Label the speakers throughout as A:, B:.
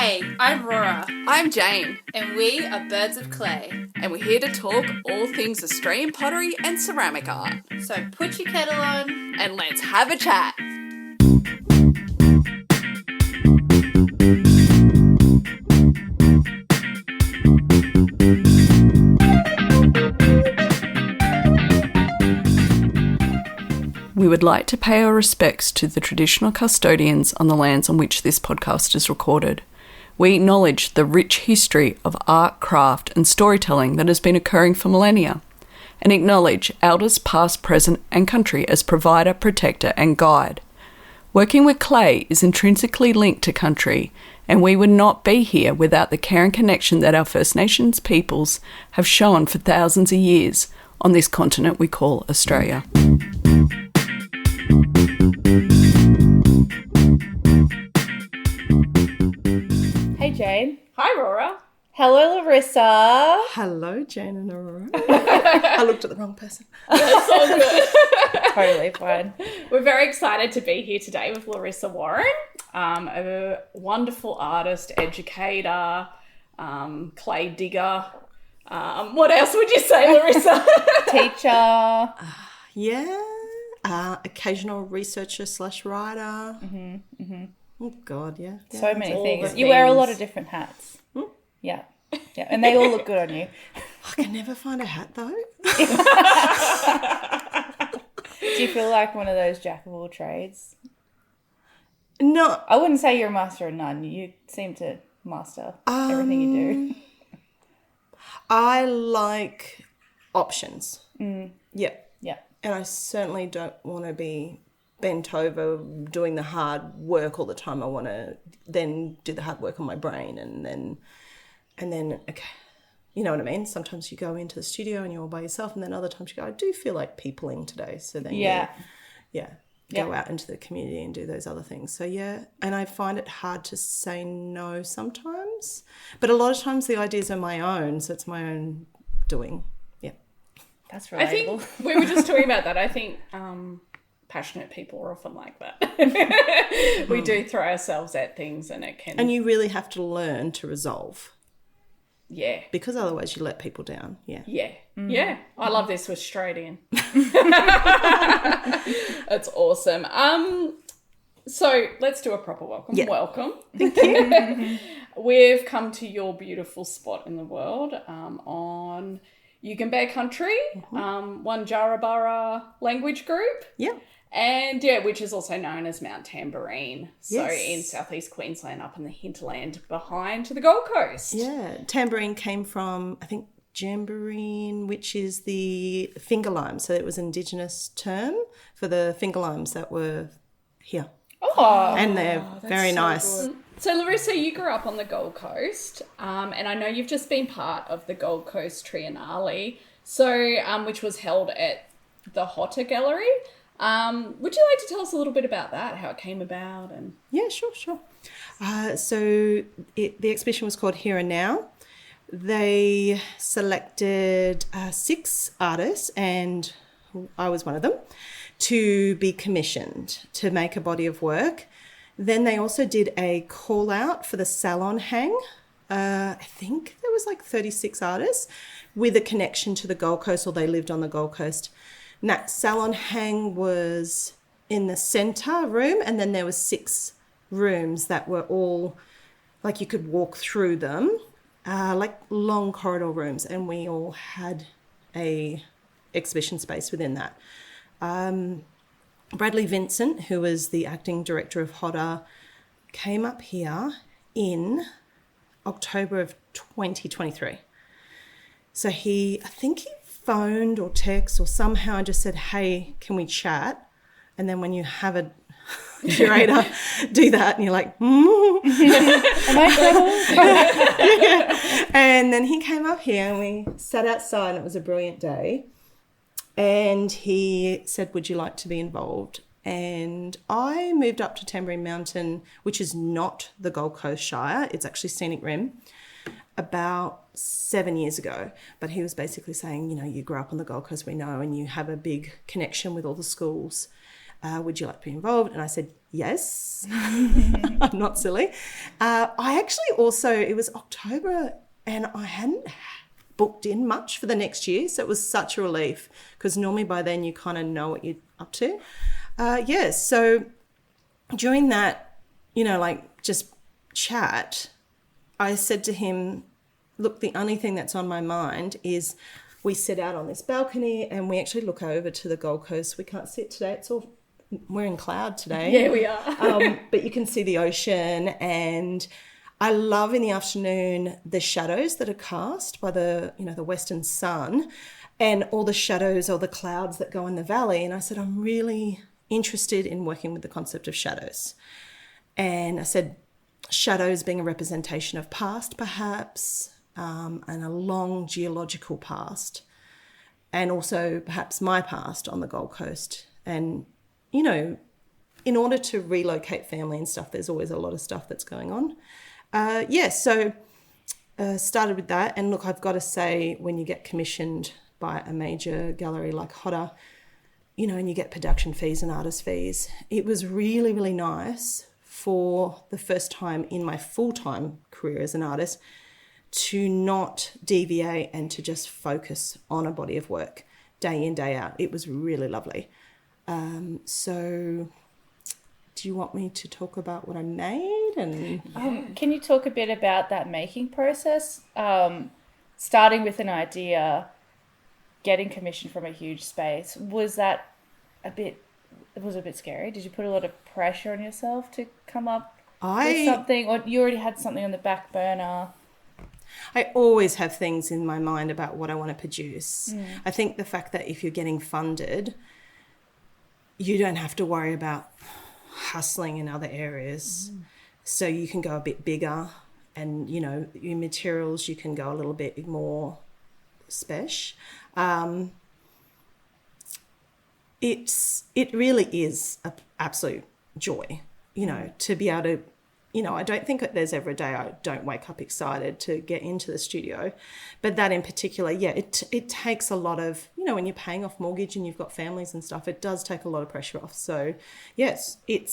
A: Hey, I'm Rora.
B: I'm Jane,
A: And we are Birds of Clay.
B: and we're here to talk all things Australian pottery and ceramic art.
A: So put your kettle on.
B: And let's have a chat. We would like to pay our respects to the traditional custodians on the lands on which this podcast is recorded. We acknowledge the rich history of art, craft and storytelling that has been occurring for millennia, and acknowledge elders past, present and country as provider, protector and guide. Working with clay is intrinsically linked to country, and we would not be here without the care and connection that our First Nations peoples have shown for thousands of years on this continent we call Australia.
A: Hey, Jane.
B: Hi, Rora.
A: Hello, Larissa.
C: Hello, Jane and Aurora. I looked at the wrong person.
B: That's all good.
A: Totally fine.
D: We're very excited to be here today with Larissa Warren, a wonderful artist, educator, clay digger. What else would you say, Larissa?
A: Teacher.
C: Occasional researcher / writer. Oh, God, yeah.
A: So many
D: all
A: things.
D: the
A: You wear a
D: things.
A: lot of different hats. Yeah. Yeah. And they all look good on you.
C: I can never find a hat, though.
A: Do you feel like one of those jack of all trades?
C: No.
A: I wouldn't say you're a master of none. You seem to master everything you do.
C: I like options. Yeah.
A: Yeah.
C: And I certainly don't want to be bent over doing the hard work all the time. I want to then do the hard work on my brain and then okay, you know what I mean? Sometimes you go into the studio and you're all by yourself, and then other times you go, I do feel like peopling today. So then go out into the community and do those other things. So yeah, and I find it hard to say no sometimes, but a lot of times the ideas are my own, so it's my own doing. Yeah.
A: That's relatable.
D: I think we were just talking about that. I think passionate people are often like that. We do throw ourselves at things and it can...
C: And you really have to learn to resolve.
D: Yeah.
C: Because otherwise you let people down. Yeah.
D: Yeah. Yeah. I love this. We're straight in. That's awesome. So let's do a proper welcome.
C: Yeah.
D: Welcome. Thank you. We've come to your beautiful spot in the world on Yugambeh country, Wanjarabara language group.
C: Yeah.
D: And yeah, which is also known as Mount Tamborine. So
C: Yes.
D: in southeast Queensland, up in the hinterland behind the Gold Coast.
C: Yeah. Tambourine came from, I think, Jamboree, which is the finger lime. So it was an Indigenous term for the finger limes that were here.
D: Oh,
C: And they're very nice.
D: good. So Larissa, you grew up on the Gold Coast, and I know you've just been part of the Gold Coast Triennial, so which was held at the HoTA Gallery. Would you like to tell us a little bit about that, how it came about? And
C: Yeah, sure. So the exhibition was called Here and Now. They selected 6 artists, and I was one of them, to be commissioned to make a body of work. Then they also did a call out for the salon hang. I think there was like 36 artists with a connection to the Gold Coast, or they lived on the Gold Coast. And that salon hang was in the centre room, and then there was 6 rooms that were all like you could walk through them, like long corridor rooms, and we all had a exhibition space within that. Bradley Vincent, who was the acting director of HoTA, came up here in October of 2023. So I think he phoned or text or somehow just said, hey, can we chat? And then when you have a curator do that and you're like, Am I cool? And then he came up here and we sat outside and it was a brilliant day. And he said, would you like to be involved? And I moved up to Tamborine Mountain, which is not the Gold Coast Shire. It's actually Scenic Rim, about 7 years ago. But he was basically saying, you know, you grew up on the Gold Coast, we know, and you have a big connection with all the schools. Would you like to be involved? And I said, yes. I'm not silly. I actually also, it was October and I hadn't booked in much for the next year. So it was such a relief because normally by then you kind of know what you're up to. So during that, just chat, I said to him, look, the only thing that's on my mind is we sit out on this balcony and we actually look over to the Gold Coast. We can't sit today. We're in cloud today.
D: Yeah, we are.
C: But you can see the ocean, and I love in the afternoon the shadows that are cast by the western sun and all the shadows or the clouds that go in the valley. And I said, I'm really interested in working with the concept of shadows. And I said, shadows being a representation of past, perhaps, and a long geological past, and also perhaps my past on the Gold Coast. And, in order to relocate family and stuff, there's always a lot of stuff that's going on. So started with that. And look, I've got to say, when you get commissioned by a major gallery like HoTA, and you get production fees and artist fees, it was really, really nice for the first time in my full-time career as an artist to not deviate and to just focus on a body of work day in, day out. It was really lovely. So do you want me to talk about what I made? And
A: Can you talk a bit about that making process? Starting with an idea, getting commissioned from a huge space, was that a bit scary? Did you put a lot of pressure on yourself to come up with something, or you already had something on the back burner?
C: I always have things in my mind about what I want to produce. I think the fact that if you're getting funded, you don't have to worry about hustling in other areas. So you can go a bit bigger, and, your materials, you can go a little bit more special. It really is an absolute joy, to be able to, I don't think that there's ever a day I don't wake up excited to get into the studio. But that in particular, it takes a lot of, when you're paying off mortgage and you've got families and stuff, it does take a lot of pressure off. So, yes, it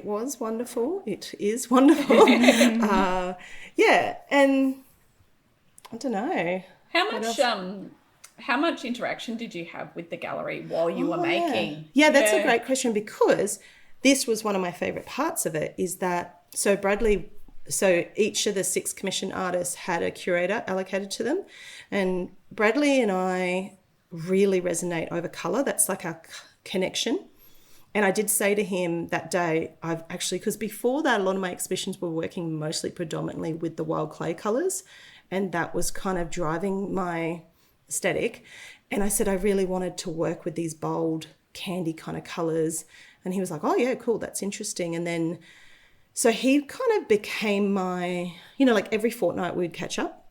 C: was wonderful. It is wonderful. And I don't know.
D: How much interaction did you have with the gallery while you were making?
C: Yeah, that's a great question, because this was one of my favourite parts of it, is that, so each of the 6 commissioned artists had a curator allocated to them. And Bradley and I really resonate over colour. That's like our connection. And I did say to him that day, because before that, a lot of my exhibitions were working mostly predominantly with the wild clay colours. And that was kind of driving my aesthetic. And I said I really wanted to work with these bold candy kind of colours. And he was like, oh yeah, cool, that's interesting. And then so he kind of became my, every fortnight we'd catch up.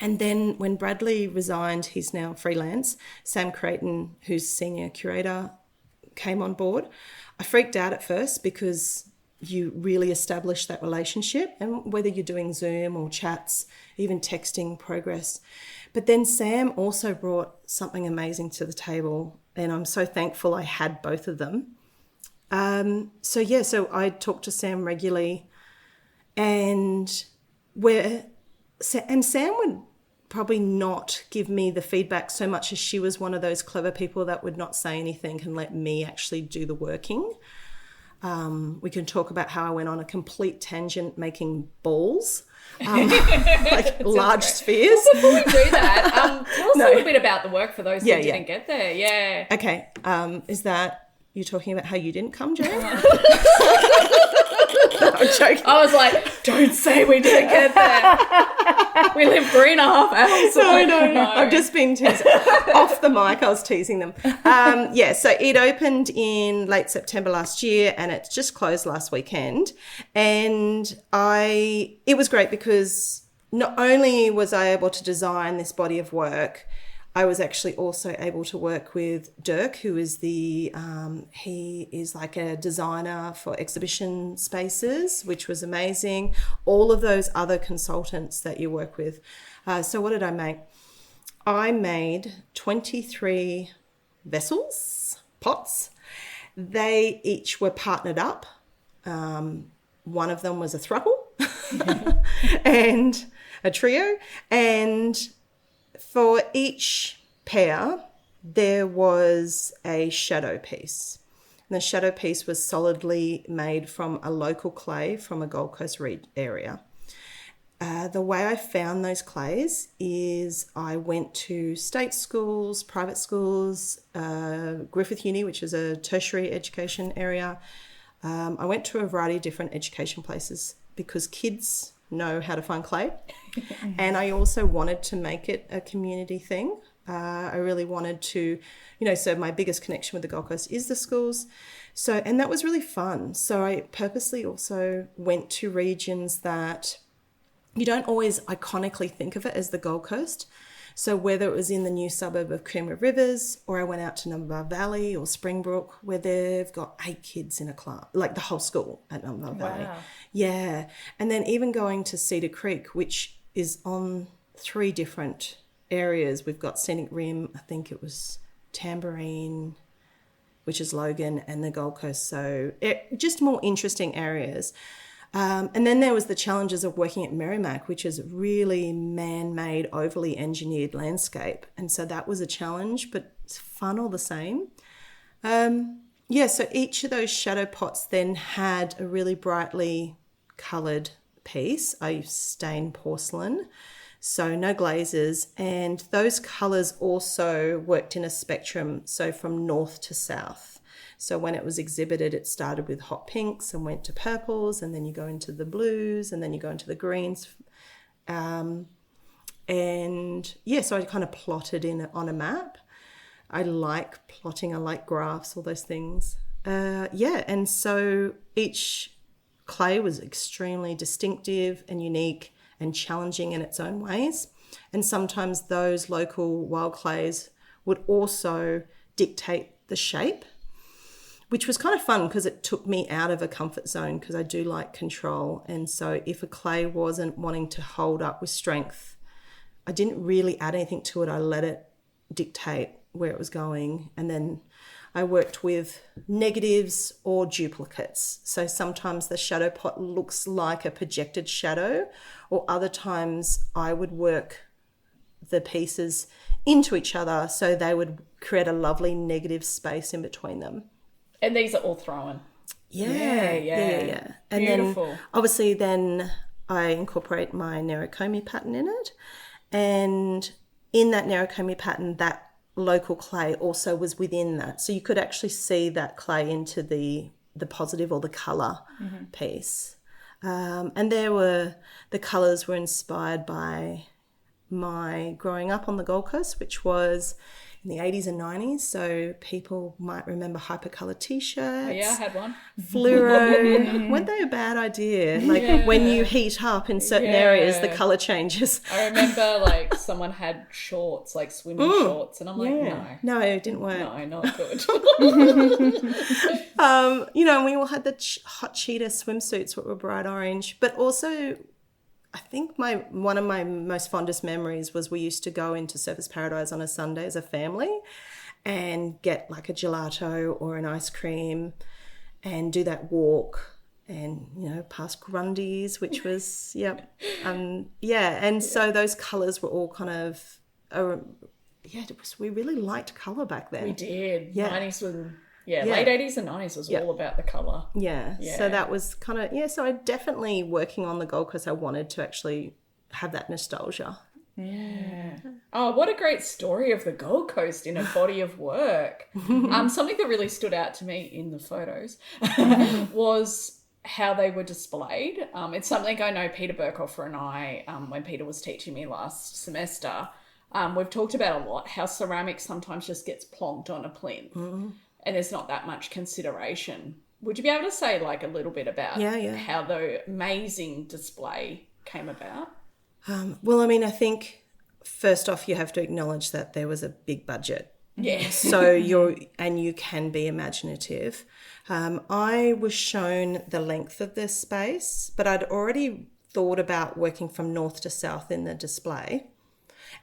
C: And then when Bradley resigned, he's now freelance, Sam Creighton, who's senior curator, came on board. I freaked out at first because you really establish that relationship, and whether you're doing Zoom or chats, even texting progress. But then Sam also brought something amazing to the table, and I'm so thankful I had both of them. So I talked to Sam regularly, and Sam would probably not give me the feedback so much as she was one of those clever people that would not say anything and let me actually do the working. We can talk about how I went on a complete tangent making balls, large spheres.
D: Well, before we do that, tell us a little bit about the work for those who didn't get there. Yeah.
C: Okay. Is that you talking about how you didn't come, Jo? No, I'm joking.
D: I was like, don't say we didn't get there. We lived 3.5 hours.
C: No. I've just been teasing. Off the mic, I was teasing them. So it opened in late September last year, and it just closed last weekend. And it was great because not only was I able to design this body of work, I was actually also able to work with Dirk, who is he is like a designer for exhibition spaces, which was amazing. All of those other consultants that you work with. So what did I make? I made 23 vessels, pots, They each were partnered up. One of them was a throuple and a trio. And for each pair, there was a shadow piece. And the shadow piece was solidly made from a local clay from a Gold Coast area. The way I found those clays is I went to state schools, private schools, Griffith Uni, which is a tertiary education area. I went to a variety of different education places because kids know how to find clay. And I also wanted to make it a community thing. I really wanted to, so my biggest connection with the Gold Coast is the schools. So, and that was really fun. So I purposely also went to regions that you don't always iconically think of it as the Gold Coast. So whether it was in the new suburb of Coomera Rivers, or I went out to Numbaba Valley or Springbrook, where they've got 8 kids in a class, like the whole school at Numbaba Valley. Yeah. And then even going to Cedar Creek, which is on 3 different areas. We've got Scenic Rim, I think it was Tamborine, which is Logan, and the Gold Coast. So just more interesting areas. And then there was the challenges of working at Merrimack, which is really man-made, overly engineered landscape. And so that was a challenge, but it's fun all the same. So each of those shadow pots then had a really brightly coloured piece. I used stained porcelain, so no glazes. And those colours also worked in a spectrum, so from north to south. So when it was exhibited, it started with hot pinks and went to purples, and then you go into the blues, and then you go into the greens. So I kind of plotted on a map. I like plotting, I like graphs, all those things. And so each clay was extremely distinctive and unique and challenging in its own ways. And sometimes those local wild clays would also dictate the shape, which was kind of fun because it took me out of a comfort zone, because I do like control. And so if a clay wasn't wanting to hold up with strength, I didn't really add anything to it. I let it dictate where it was going. And then I worked with negatives or duplicates. So sometimes the shadow pot looks like a projected shadow, or other times I would work the pieces into each other so they would create a lovely negative space in between them.
D: And these are all thrown.
C: Yeah. And
D: beautiful.
C: then obviously I incorporate my Narrowcomi pattern in it. And in that Narrowcomi pattern, that local clay also was within that. So you could actually see that clay into the positive or the colour piece. And the colours were inspired by my growing up on the Gold Coast, which was in the 80s and 90s. So people might remember hypercolour T-shirts.
D: Oh, yeah, I had one.
C: Fluoro. Weren't they a bad idea? Like when you heat up in certain areas, the colour changes.
D: I remember someone had shorts, like swimming shorts, and I'm like, no.
C: No, it didn't work.
D: No, not good.
C: And we all had the hot cheetah swimsuits that were bright orange, but also I think one of my most fondest memories was we used to go into Surfers Paradise on a Sunday as a family and get like a gelato or an ice cream and do that walk and, past Grundy's, which was, And so those colours were all kind of, we really liked colour back then.
D: We did.
C: Yeah.
D: 90s were... Yeah, late 80s and 90s was all about the colour.
C: Yeah, so that was kind of, so I definitely, working on the Gold Coast, I wanted to actually have that nostalgia.
D: Yeah. Oh, what a great story of the Gold Coast in a body of work. Something that really stood out to me in the photos was how they were displayed. It's something I know Peter Burkhofer and I, when Peter was teaching me last semester, we've talked about a lot, how ceramic sometimes just gets plonked on a plinth. Mm-hmm. And there's not that much consideration. Would you be able to say a little bit about how the amazing display came about?
C: I think first off you have to acknowledge that there was a big budget.
D: Yes.
C: So you can be imaginative. I was shown the length of this space, but I'd already thought about working from north to south in the display.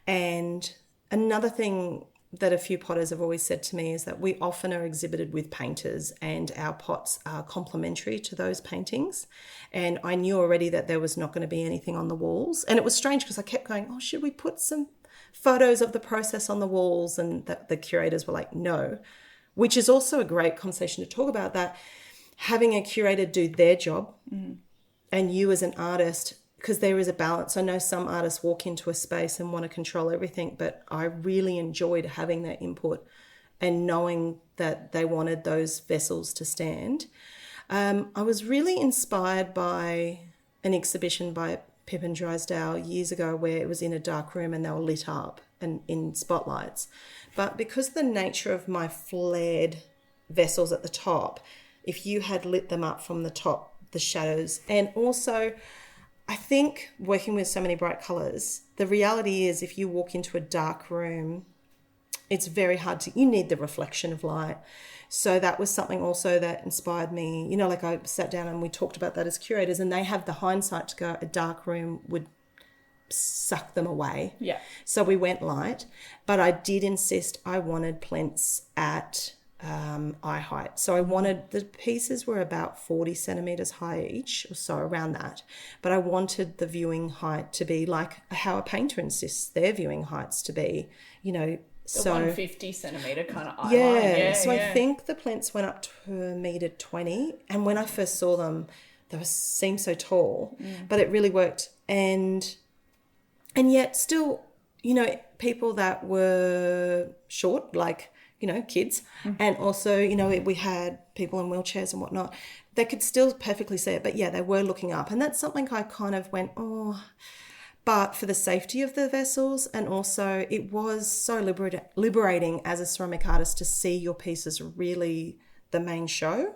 C: And another thing that a few potters have always said to me is that we often are exhibited with painters and our pots are complementary to those paintings. And I knew already that there was not going to be anything on the walls. And it was strange because I kept going, oh, should we put some photos of the process on the walls? And the curators were like, no, which is also a great conversation to talk about, that having a curator do their job and you as an artist, because there is a balance. I know some artists walk into a space and want to control everything, but I really enjoyed having that input and knowing that they wanted those vessels to stand. I was really inspired by an exhibition by Pippin Drysdale years ago where it was in a dark room and they were lit up and in spotlights. But because of the nature of my flared vessels at the top, if you had lit them up from the top, the shadows, and also I think working with so many bright colours, the reality is if you walk into a dark room, it's very hard you need the reflection of light. So that was something also that inspired me. You know, like I sat down and we talked about that as curators, and they have the hindsight to go, a dark room would suck them away.
D: Yeah.
C: So we went light, but I did insist I wanted plinths at eye height. So I wanted, the pieces were about 40 centimetres high each, or so, around that. But I wanted the viewing height to be like how a painter insists their viewing heights to be, you know.
D: The 150 centimetre kind of eye line.
C: Yeah, so I think the plinths went up to $1.20 m. And when I first saw them, they seemed so tall, but it really worked. And yet still, you know, people that were short, like, you know, kids, and also, you know, we had people in wheelchairs and whatnot, they could still perfectly see it, but yeah, they were looking up. And that's something I kind of went, oh, but for the safety of the vessels, and also it was so liberating as a ceramic artist to see your pieces really the main show.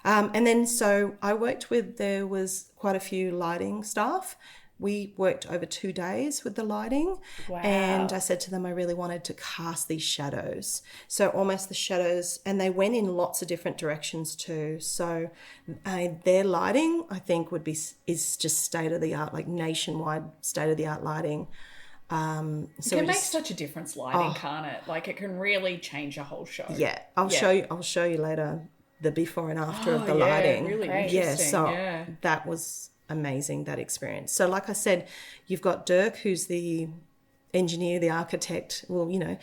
C: And then so I worked with, there was quite a few lighting staff. We worked over 2 days with the lighting.
A: Wow.
C: And I said to them I really wanted to cast these shadows. So almost the shadows, and they went in lots of different directions too. So their lighting, I think, is just state-of-the-art, like nationwide state-of-the-art lighting.
D: So it can make such a difference, lighting, can't it? Like it can really change a whole show.
C: Yeah, I'll show you later the before and after of the lighting.
D: Really interesting.
C: Yeah, so that was amazing, that experience. So like I said, you've got Dirk, who's the engineer, the architect, well, you know,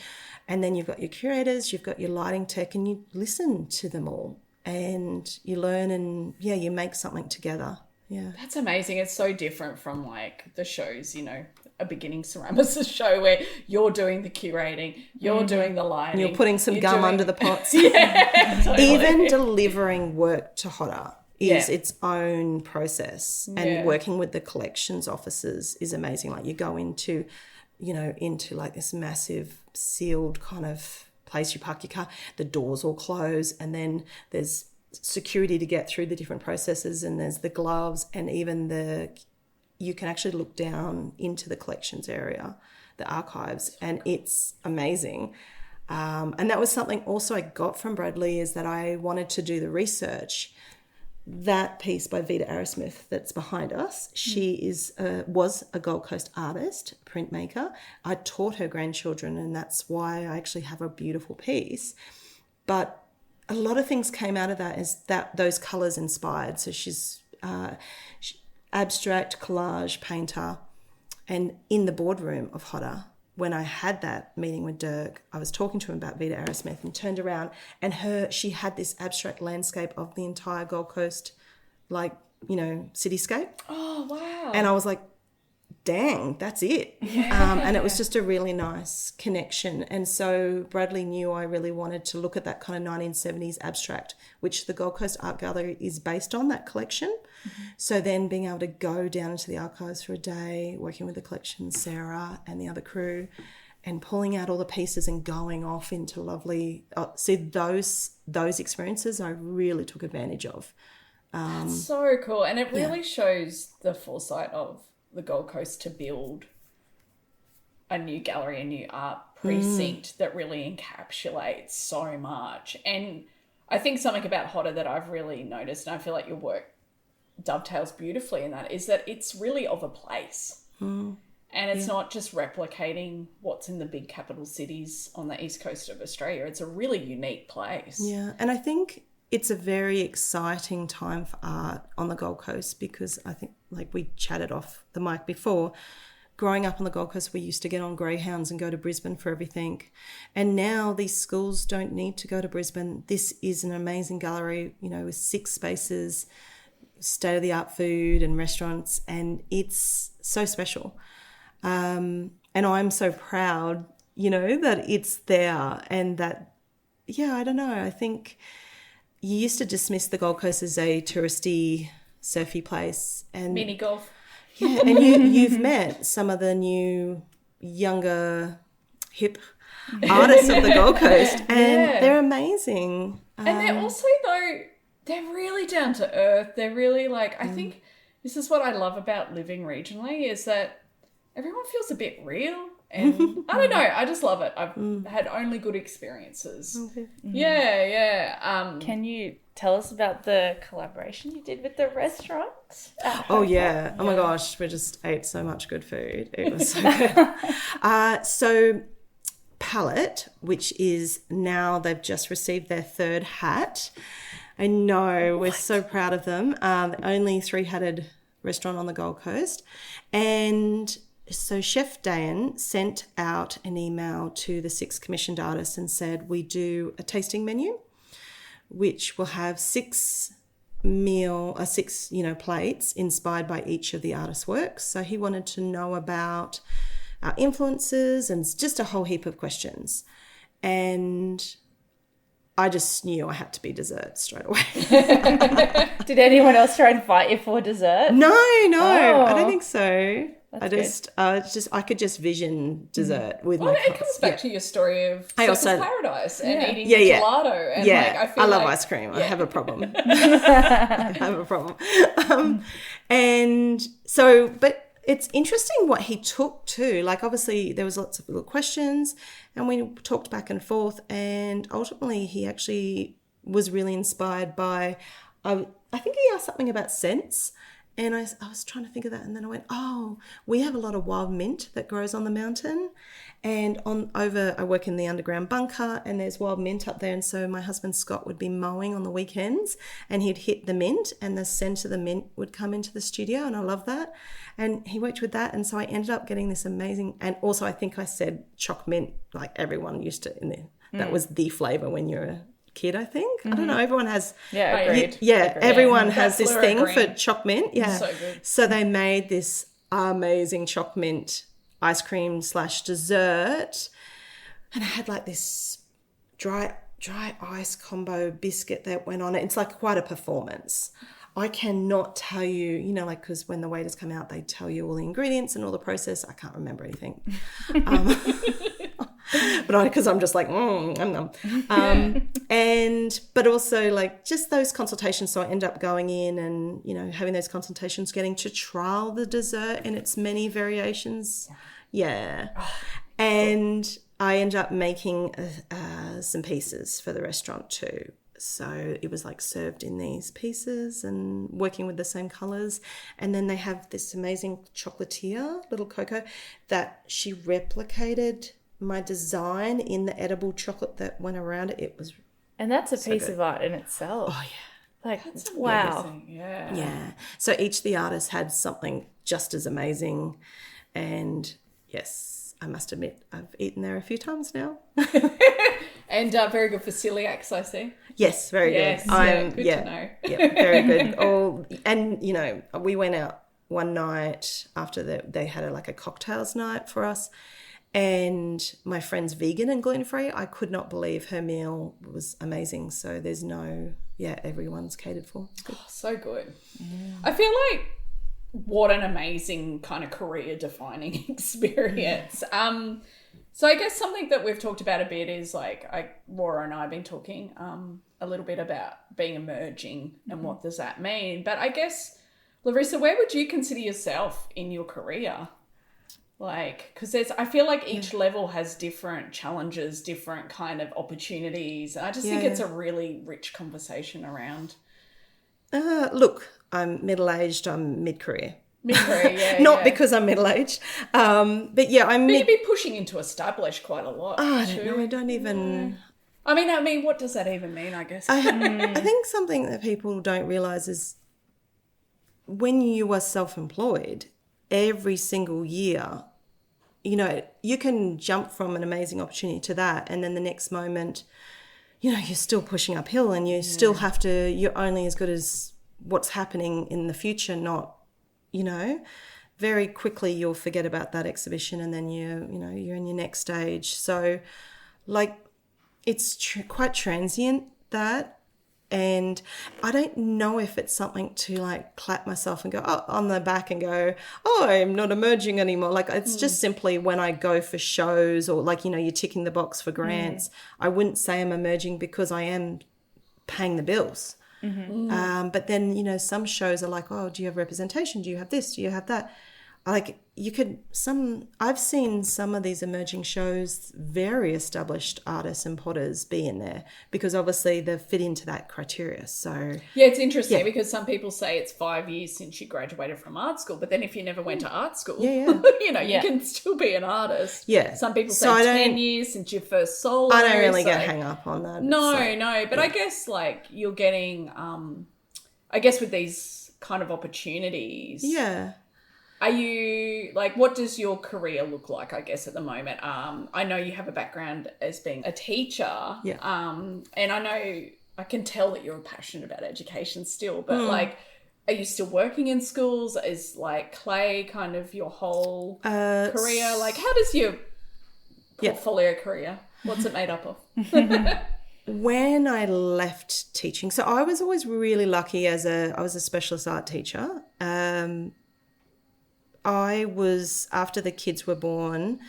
C: and then you've got your curators, you've got your lighting tech, and you listen to them all and you learn, and yeah, you make something together. Yeah,
D: that's amazing. It's so different from like the shows, you know, a beginning ceramicist show where you're doing the curating, you're doing the lighting,
C: you're putting some gum under the pots.
D: Yeah, totally.
C: Even delivering work to HoTA is its own process, and working with the collections officers is amazing. Like you go into like this massive sealed kind of place, you park your car, the doors all close, and then there's security to get through the different processes, and there's the gloves, and even you can actually look down into the collections area, the archives, and it's amazing. And that was something also I got from Bradley, is that I wanted to do the research. That piece by Vita Arrowsmith that's behind us, she was a Gold Coast artist, printmaker. I taught her grandchildren, and that's why I actually have a beautiful piece. But a lot of things came out of that, is that those colours inspired. So she's abstract she painter. And in the boardroom of HoTA, when I had that meeting with Dirk, I was talking to him about Vita Arrowsmith and turned around, and she had this abstract landscape of the entire Gold Coast, like, you know, cityscape.
D: Oh, wow.
C: And I was like, dang, that's it. Yeah. And it was just a really nice connection. And so Bradley knew I really wanted to look at that kind of 1970s abstract, which the Gold Coast Art Gallery is based on, that collection. Mm-hmm. So then being able to go down into the archives for a day, working with the collection, Sarah and the other crew, and pulling out all the pieces and going off into lovely, those experiences I really took advantage of.
D: That's so cool. And it really shows the foresight of the Gold Coast to build a new gallery, a new art precinct that really encapsulates so much. And I think something about HoTA that I've really noticed, and I feel like your work dovetails beautifully in that, is that it's really of a place. And it's not just replicating what's in the big capital cities on the east coast of Australia. It's a really unique place.
C: Yeah, and I think it's a very exciting time for art on the Gold Coast because I think, like we chatted off the mic before, growing up on the Gold Coast, we used to get on greyhounds and go to Brisbane for everything. And now these schools don't need to go to Brisbane. This is an amazing gallery, you know, with 6 spaces, state-of-the-art food and restaurants, and it's so special. And I'm so proud, you know, that it's there and that, yeah, I don't know. I think you used to dismiss the Gold Coast as a touristy, surfy place. And
D: mini golf.
C: yeah, and you've met some of the new, younger, hip artists of the Gold Coast, and they're amazing.
D: And they're also, though, they're really down to earth. They're really like, I think this is what I love about living regionally is that everyone feels a bit real. And I don't know, I just love it. I've had only good experiences.
C: Okay.
D: Yeah.
A: Can you tell us about the collaboration you did with the restaurant?
C: Oh, yeah. Oh, my gosh. We just ate so much good food. It was so good. So Palette, which is now they've just received their 3rd hat. I know. We're so proud of them. The only 3-hatted restaurant on the Gold Coast. And so Chef Dan sent out an email to the 6 commissioned artists and said, we do a tasting menu, which will have 6 plates inspired by each of the artist's works. So he wanted to know about our influences and just a whole heap of questions. And I just knew I had to be dessert straight away.
A: Did anyone else try and fight you for dessert?
C: No, I don't think so.
A: That's
C: I could just vision dessert with my
D: It comes back to your story of Surfers Paradise and eating the gelato. And
C: I love ice cream. I have a problem. I have a problem. And so, but it's interesting what he took too. Like obviously there was lots of little questions and we talked back and forth, and ultimately he actually was really inspired by, I think he asked something about scents. And I was trying to think of that, and then I went, oh, we have a lot of wild mint that grows on the mountain, and I work in the underground bunker, and there's wild mint up there, and so my husband Scott would be mowing on the weekends, and he'd hit the mint, and the scent of the mint would come into the studio, and I love that. And he worked with that, and so I ended up getting this amazing, and also I think I said choc mint, like everyone used to in there. That was the flavour when you're a kid, I think. I don't know, everyone has
A: agreed.
C: Everyone has this thing
D: green.
C: for choc mint.
D: So good.
C: So they made this amazing choc mint ice cream / dessert, and I had like this dry ice combo biscuit that went on it. It's like quite a performance. I cannot tell you, you know, like, because when the waiters come out, they tell you all the ingredients and all the process. I can't remember anything. But because I'm just like, but also like just those consultations. So I end up going in and, you know, having those consultations, getting to trial the dessert in its many variations. Yeah. And I end up making some pieces for the restaurant too. So it was like served in these pieces and working with the same colours. And then they have this amazing chocolatier, little Coco, that she replicated my design in the edible chocolate that went around it. It was,
A: and that's a
C: so
A: piece
C: good.
A: of art in itself.
C: Oh yeah.
A: Like,
D: That's
A: wow.
D: amazing. Yeah.
C: Yeah. So each of the artists had something just as amazing. And yes, I must admit, I've eaten there a few times now.
D: And very good for celiacs, I see.
C: Yes, very
D: Yes,
C: good.
D: good to know.
C: Yeah, very good. And you know, we went out one night after they had a cocktails night for us, and my friend's vegan and gluten-free. I could not believe her meal was amazing. So there's everyone's catered for. Good.
D: Oh, so good. I feel like what an amazing kind of career-defining experience. So I guess something that we've talked about a bit is Laura and I have been talking a little bit about being emerging and what does that mean. But I guess, Larissa, where would you consider yourself in your career? Because I feel like each level has different challenges, different kind of opportunities. I just think it's a really rich conversation around.
C: Look, I'm middle-aged, I'm mid-career.
D: Me too, yeah.
C: Not because I'm middle-aged. But yeah, I'm...
D: But you'd be pushing into establish quite a lot.
C: I don't know. I don't even...
D: I mean, what does that even mean, I guess?
C: I think something that people don't realise is when you are self-employed, every single year, you know, you can jump from an amazing opportunity to that, and then the next moment, you know, you're still pushing uphill, and you still have to, you're only as good as what's happening in the future, not, you know, very quickly you'll forget about that exhibition, and then you're in your next stage. So, like, it's quite transient, that. And I don't know if it's something to like clap myself and go on the back and go, oh, I'm not emerging anymore. Like, it's just simply when I go for shows, or like, you know, you're ticking the box for grants. I wouldn't say I'm emerging because I am paying the bills. But then, you know, some shows are like, oh, do you have representation? Do you have this? Do you have that? Like, I've seen some of these emerging shows, very established artists and potters be in there, because obviously they fit into that criteria. So
D: yeah, it's interesting because some people say it's 5 years since you graduated from art school, but then if you never went to art school, you know, you can still be an artist.
C: Yeah.
D: Some people say 10 years since your first solo.
C: I don't really get hung up on that.
D: No, but I guess like you're getting, I guess with these kind of opportunities.
C: Yeah.
D: Are you, like, what does your career look like, I guess, at the moment? I know you have a background as being a teacher.
C: Yeah.
D: And I know, I can tell that you're passionate about education still, but, like, are you still working in schools? Is, like, clay kind of your whole career? Like, how does your portfolio career, what's it made up of?
C: When I left teaching, so I was always really lucky I was a specialist art teacher. After the kids were born,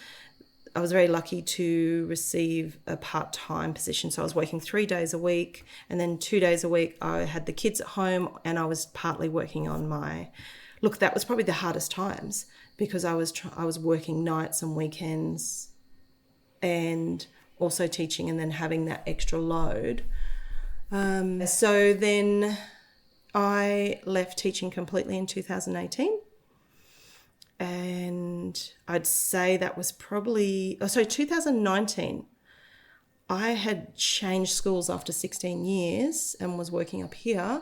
C: I was very lucky to receive a part-time position. So I was working 3 days a week, and then 2 days a week I had the kids at home, and I was partly working on that was probably the hardest times, because I was working nights and weekends and also teaching, and then having that extra load. So then I left teaching completely in 2018. And I'd say that was probably... 2019, I had changed schools after 16 years and was working up here,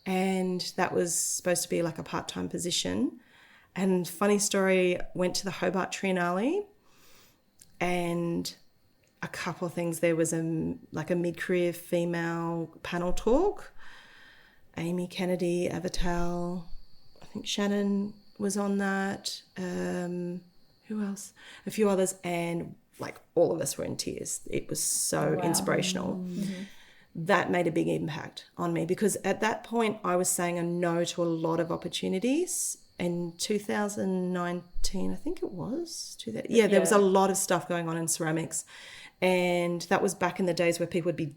C: and that was supposed to be like a part-time position. And funny story, went to the Hobart Triennial, and a couple of things. There was a mid-career female panel talk. Amy Kennedy, Avatal, I think Shannon was on that. Who else? A few others, and like all of us were in tears. It was so inspirational. That made a big impact on me, because at that point I was saying a no to a lot of opportunities. In 2019, I think it was. There was a lot of stuff going on in ceramics. And that was back in the days where people would be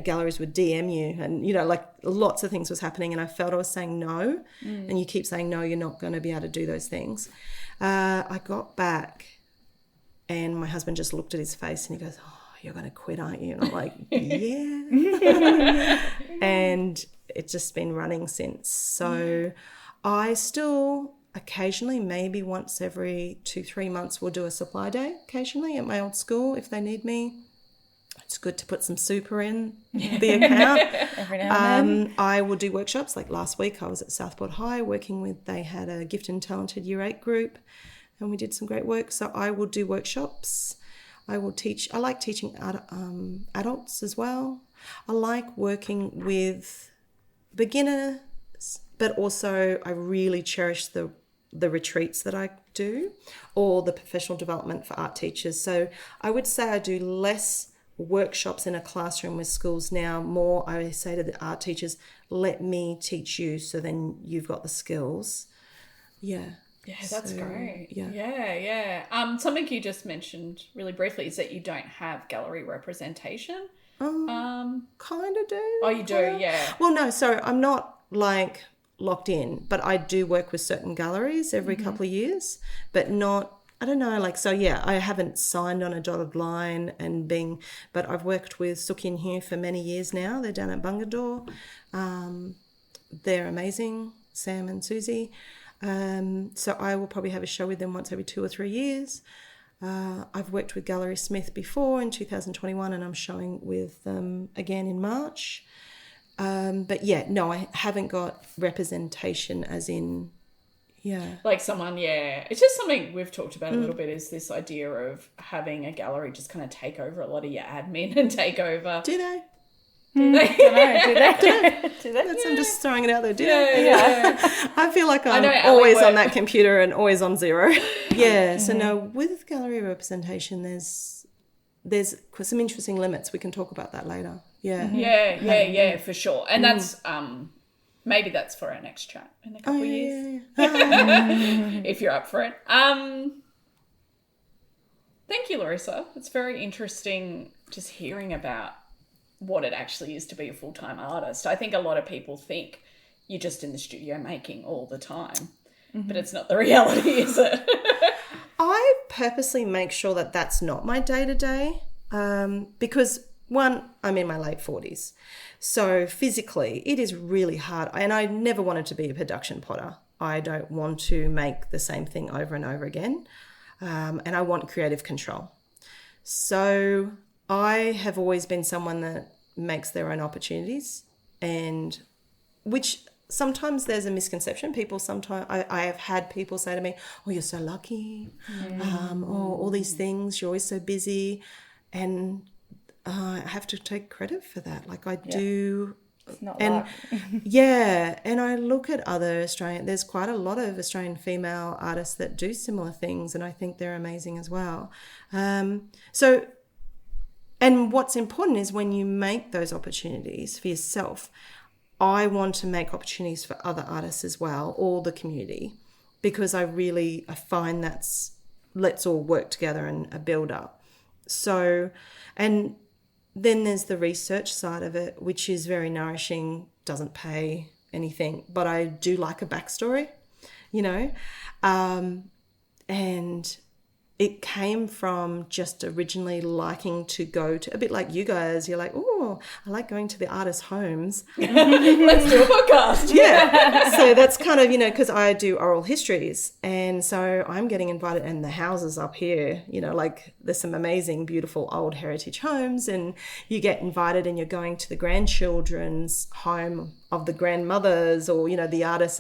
C: galleries would DM you, and, you know, like lots of things was happening, and I felt I was saying no, and you keep saying no, you're not going to be able to do those things. I got back, and my husband just looked at his face and he goes, oh, you're going to quit, aren't you? And I'm like, yeah. And it's just been running since. So I still... occasionally, maybe once every 2-3 months, we'll do a supply day occasionally at my old school if they need me. It's good to put some super in the account.
A: Every now and then.
C: I will do workshops. Like last week, I was at Southport High they had a gifted and talented Year 8 group, and we did some great work. So I will do workshops. I will teach. I like teaching adults as well. I like working with beginners, but also I really cherish the retreats that I do, or the professional development for art teachers. So I would say I do less workshops in a classroom with schools now. More, I say to the art teachers, let me teach you, so then you've got the skills. Yeah.
D: Yeah, that's great.
C: Yeah.
D: Something you just mentioned really briefly is that you don't have gallery representation.
C: Kind of do.
D: Oh, you do, yeah.
C: Well, no, sorry, I'm not like locked in, but I do work with certain galleries every couple of years, but not, I don't know, like, so yeah, I haven't signed on a dotted line but I've worked with Suki and Hugh for many years now. They're down at Bungadore. They're amazing, Sam and Susie. So I will probably have a show with them once every 2 or 3 years. I've worked with Gallery Smith before in 2021, and I'm showing with them again in March. But yeah, no, I haven't got representation as in, yeah.
D: Like someone, yeah. It's just something we've talked about a little bit, is this idea of having a gallery just kind of take over a lot of your admin and take over.
C: Do they?
A: Do they?
C: I'm just throwing it out there.
D: Yeah.
C: I feel like I'm
D: Ali
C: always
D: worked-
C: on that computer and always on zero. Yeah. So no, with gallery representation, there's some interesting limits. We can talk about that later. Yeah.
D: Yeah, for sure. And that's maybe that's for our next chat in a couple of years. If you're up for it. Thank you, Larissa. It's very interesting just hearing about what it actually is to be a full-time artist. I think a lot of people think you're just in the studio making all the time, but it's not the reality, is it?
C: I purposely make sure that that's not my day-to-day because, one, I'm in my late 40s. So physically, it is really hard. And I never wanted to be a production potter. I don't want to make the same thing over and over again. And I want creative control. So I have always been someone that makes their own opportunities, and which sometimes there's a misconception. People sometimes, I have had people say to me, oh, you're so lucky, or all these things, you're always so busy. And I have to take credit for that. Like I do.
A: It's not
C: and
A: luck.
C: yeah, and I look at other Australian, there's quite a lot of Australian female artists that do similar things, and I think they're amazing as well. And what's important is when you make those opportunities for yourself, I want to make opportunities for other artists as well, or the community, because I find let's all work together and build up. So, and then there's the research side of it, which is very nourishing, doesn't pay anything, but I do like a backstory, and it came from just originally liking to go to, a bit like you guys, you're like, oh, I like going to the artists' homes.
D: Let's do a podcast.
C: Yeah. So that's kind of, because I do oral histories. And so I'm getting invited, and the houses up here, like there's some amazing, beautiful old heritage homes, and you get invited and you're going to the grandchildren's home of the grandmothers, or, the artists,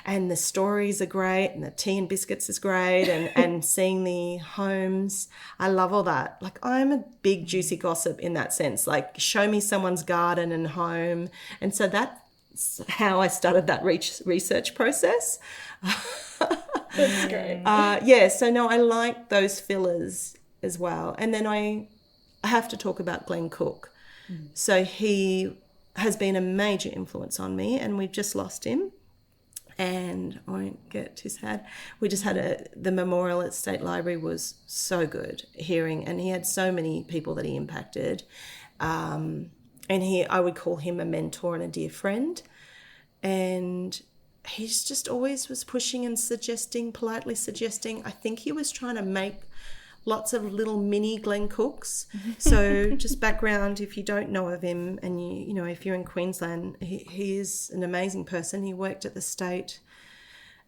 C: and the stories are great, and the tea and biscuits is great, and seeing the homes. I love all that. Like I'm a big juicy gossip in that sense, like show me someone's garden and home. And so that's how I started that research process.
D: That's great.
C: So no, I like those fillers as well. And then I have to talk about Glenn Cook. So he has been a major influence on me, and we've just lost him. And I won't get too sad. We just had the memorial at State Library was so good hearing, and he had so many people that he impacted. And I would call him a mentor and a dear friend. And he's just always was pushing and politely suggesting. I think he was trying to make lots of little mini Glenn Cooks. So just background, if you don't know of him, and if you're in Queensland, he is an amazing person. He worked at the state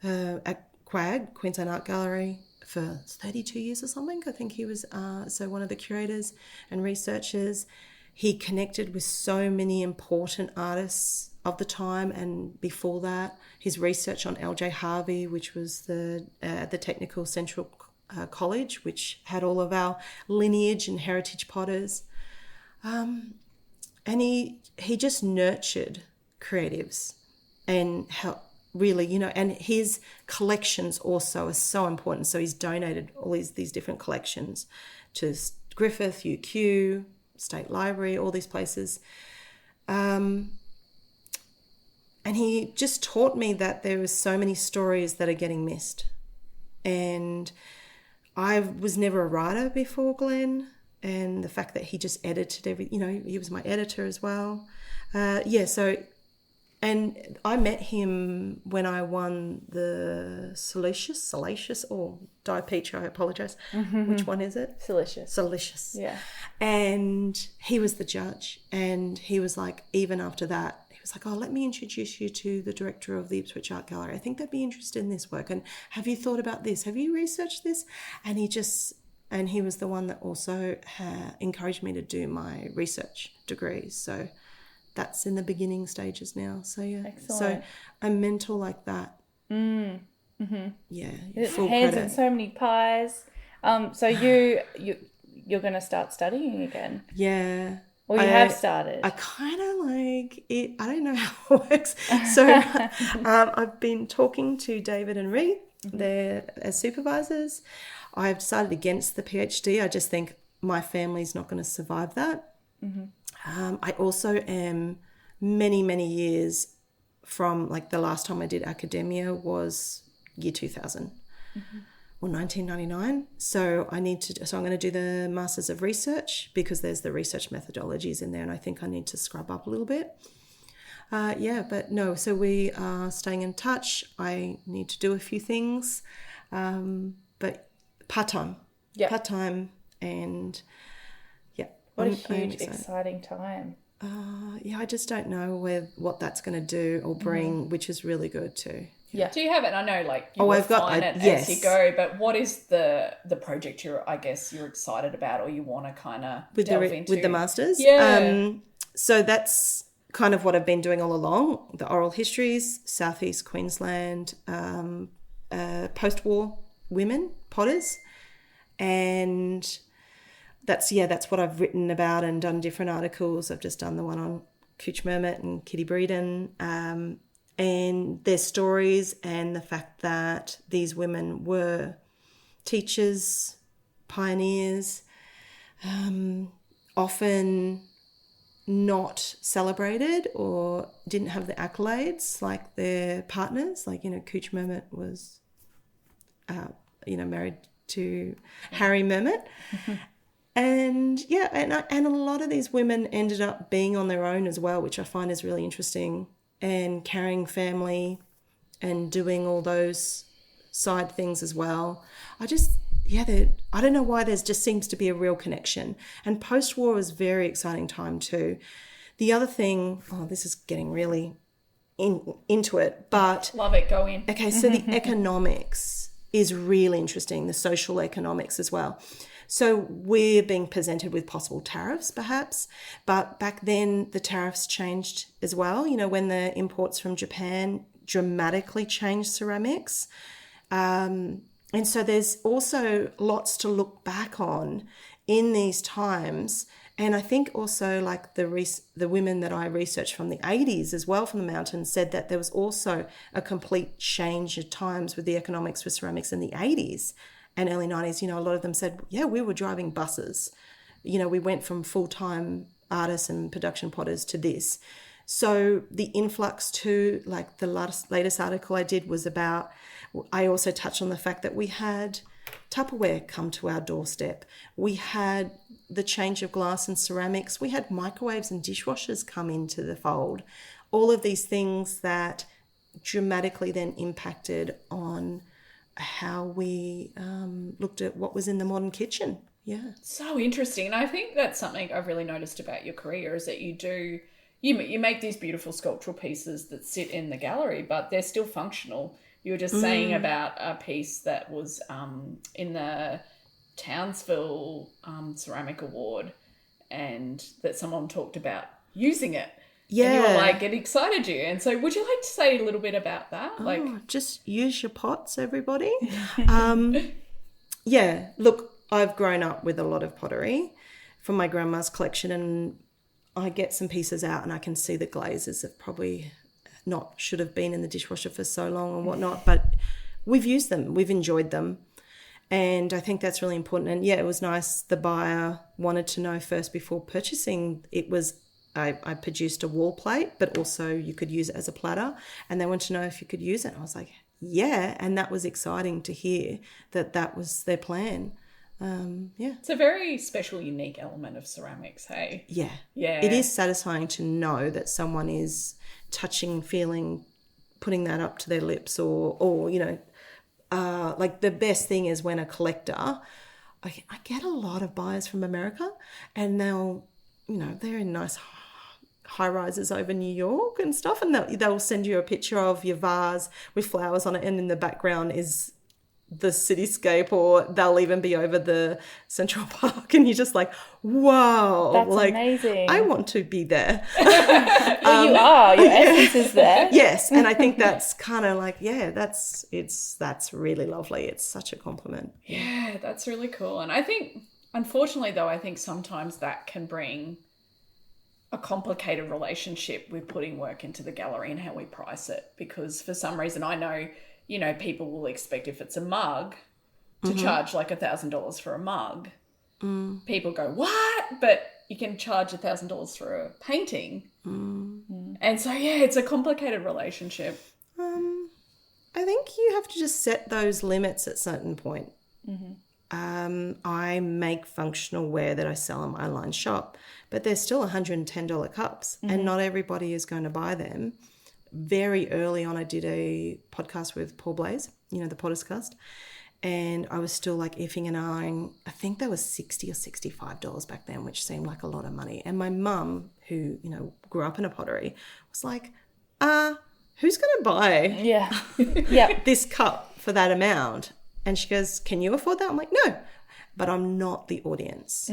C: at QAG, Queensland Art Gallery, for 32 years or something. I think he was one of the curators and researchers. He connected with so many important artists of the time and before that. His research on L.J. Harvey, which was the Technical Central College, which had all of our lineage and heritage potters. And he just nurtured creatives and helped really, and his collections also are so important. So he's donated all these different collections to Griffith, UQ, State Library, all these places. And he just taught me that there were so many stories that are getting missed. And I was never a writer before Glenn, and the fact that he just edited he was my editor as well. And I met him when I won the Siliceous, or Di Peach, I apologise. Which one is it?
A: Siliceous.
C: Siliceous.
A: Yeah.
C: And he was the judge, and he was like, even after that, he was like, oh, let me introduce you to the director of the Ipswich Art Gallery. I think they'd be interested in this work. And have you thought about this? Have you researched this? And he was the one that also encouraged me to do my research degree. So that's in the beginning stages now. So yeah.
A: Excellent.
C: So a mentor like that.
A: Mm-hmm.
C: Yeah.
A: Hands
C: Full
A: in
C: credit.
A: so many pies. So you're going to start studying again?
C: Yeah.
A: Or you have started?
C: I kind of like it. I don't know how it works. So I've been talking to David and Ree. They're as supervisors. I've decided against the PhD. I just think my family's not going to survive that. I also am many years from, like, the last time I did academia was year 2000 or 1999. So I'm going to do the Masters of Research, because there's the research methodologies in there, and I think I need to scrub up a little bit. But no, so we are staying in touch. I need to do a few things, but part-time.
A: Yeah.
C: Part-time, and yeah.
A: What a huge, exciting time.
C: I just don't know what that's going to do or bring, which is really good too.
A: Yeah.
D: Do you have it? I know, like, you refine it as you go, but what is the project you're excited about, or you want to kind of delve into?
C: With the Masters?
D: Yeah.
C: So that's kind of what I've been doing all along, the oral histories, Southeast Queensland, post-war women, potters. And that's what I've written about and done different articles. I've just done the one on Cooch Mermot and Kitty Breeden, and their stories, and the fact that these women were teachers, pioneers, often not celebrated or didn't have the accolades like their partners. Like, Cooch Mermot was, married to Harry Mermot. And and a lot of these women ended up being on their own as well, which I find is really interesting, and carrying family and doing all those side things as well. I don't know why, there just seems to be a real connection. And post-war was a very exciting time too. The other thing, this is getting really into it, but...
D: Love it, go in.
C: Okay, so the economics is really interesting, the social economics as well. So we're being presented with possible tariffs, perhaps, but back then the tariffs changed as well. When the imports from Japan dramatically changed ceramics. And so there's also lots to look back on in these times. And I think also, like, the women that I researched from the 80s as well, from the mountains, said that there was also a complete change at times with the economics for ceramics in the 80s and early 90s. A lot of them said, we were driving buses. We went from full-time artists and production potters to this. So the influx to, like, the latest article I did was about, I also touched on the fact that we had Tupperware come to our doorstep. We had the change of glass and ceramics. We had microwaves and dishwashers come into the fold. All of these things that dramatically then impacted on how we looked at what was in the modern kitchen. Yeah.
D: So interesting. And I think that's something I've really noticed about your career, is that you make these beautiful sculptural pieces that sit in the gallery, but they're still functional. You were just saying about a piece that was in the Townsville Ceramic Award, and that someone talked about using it. Yeah. And you were like, it excited you. And so would you like to say a little bit about that?
C: Just use your pots, everybody. Look, I've grown up with a lot of pottery from my grandma's collection, and I get some pieces out and I can see the glazes have probably should have been in the dishwasher for so long and whatnot, but we've used them, we've enjoyed them. And I think that's really important. And it was nice. The buyer wanted to know first before purchasing. I produced a wall plate, but also you could use it as a platter, and they wanted to know if you could use it. And I was like, yeah. And that was exciting to hear that was their plan.
D: It's a very special, unique element of ceramics, hey?
C: Yeah.
D: Yeah.
C: It is satisfying to know that someone is touching, feeling, putting that up to their lips, or like, the best thing is when a collector, I get a lot of buyers from America, and they're in nice high rises over New York and stuff, and they'll send you a picture of your vase with flowers on it, and in the background is the cityscape, or they'll even be over the Central Park, and you're just like, wow,
A: That's
C: like,
A: amazing.
C: I want to be there.
A: Well, you are. Your essence is there.
C: Yes, and I think that's kind of like, yeah, that's really lovely. It's such a compliment.
D: Yeah, that's really cool. And I think, unfortunately, though, I think sometimes that can bring a complicated relationship with putting work into the gallery and how we price it, because for some reason I know, you know, people will expect if it's a mug to charge like $1,000 for a mug. People go, what? But you can charge $1,000 for a painting. And so, yeah, it's a complicated relationship.
C: I think you have to just set those limits at a certain point. I make functional wear that I sell in my online shop, but they're still $110 cups, and not everybody is going to buy them. Very early on, I did a podcast with Paul Blaze, you know, the Potter's Cast, and I was still like iffing and ahhing. I think that was $60 or $65 back then, which seemed like a lot of money. And my mum, who, you know, grew up in a pottery, was like, who's going to buy this cup for that amount? And she goes, can you afford that? I'm like, no, but I'm not the audience.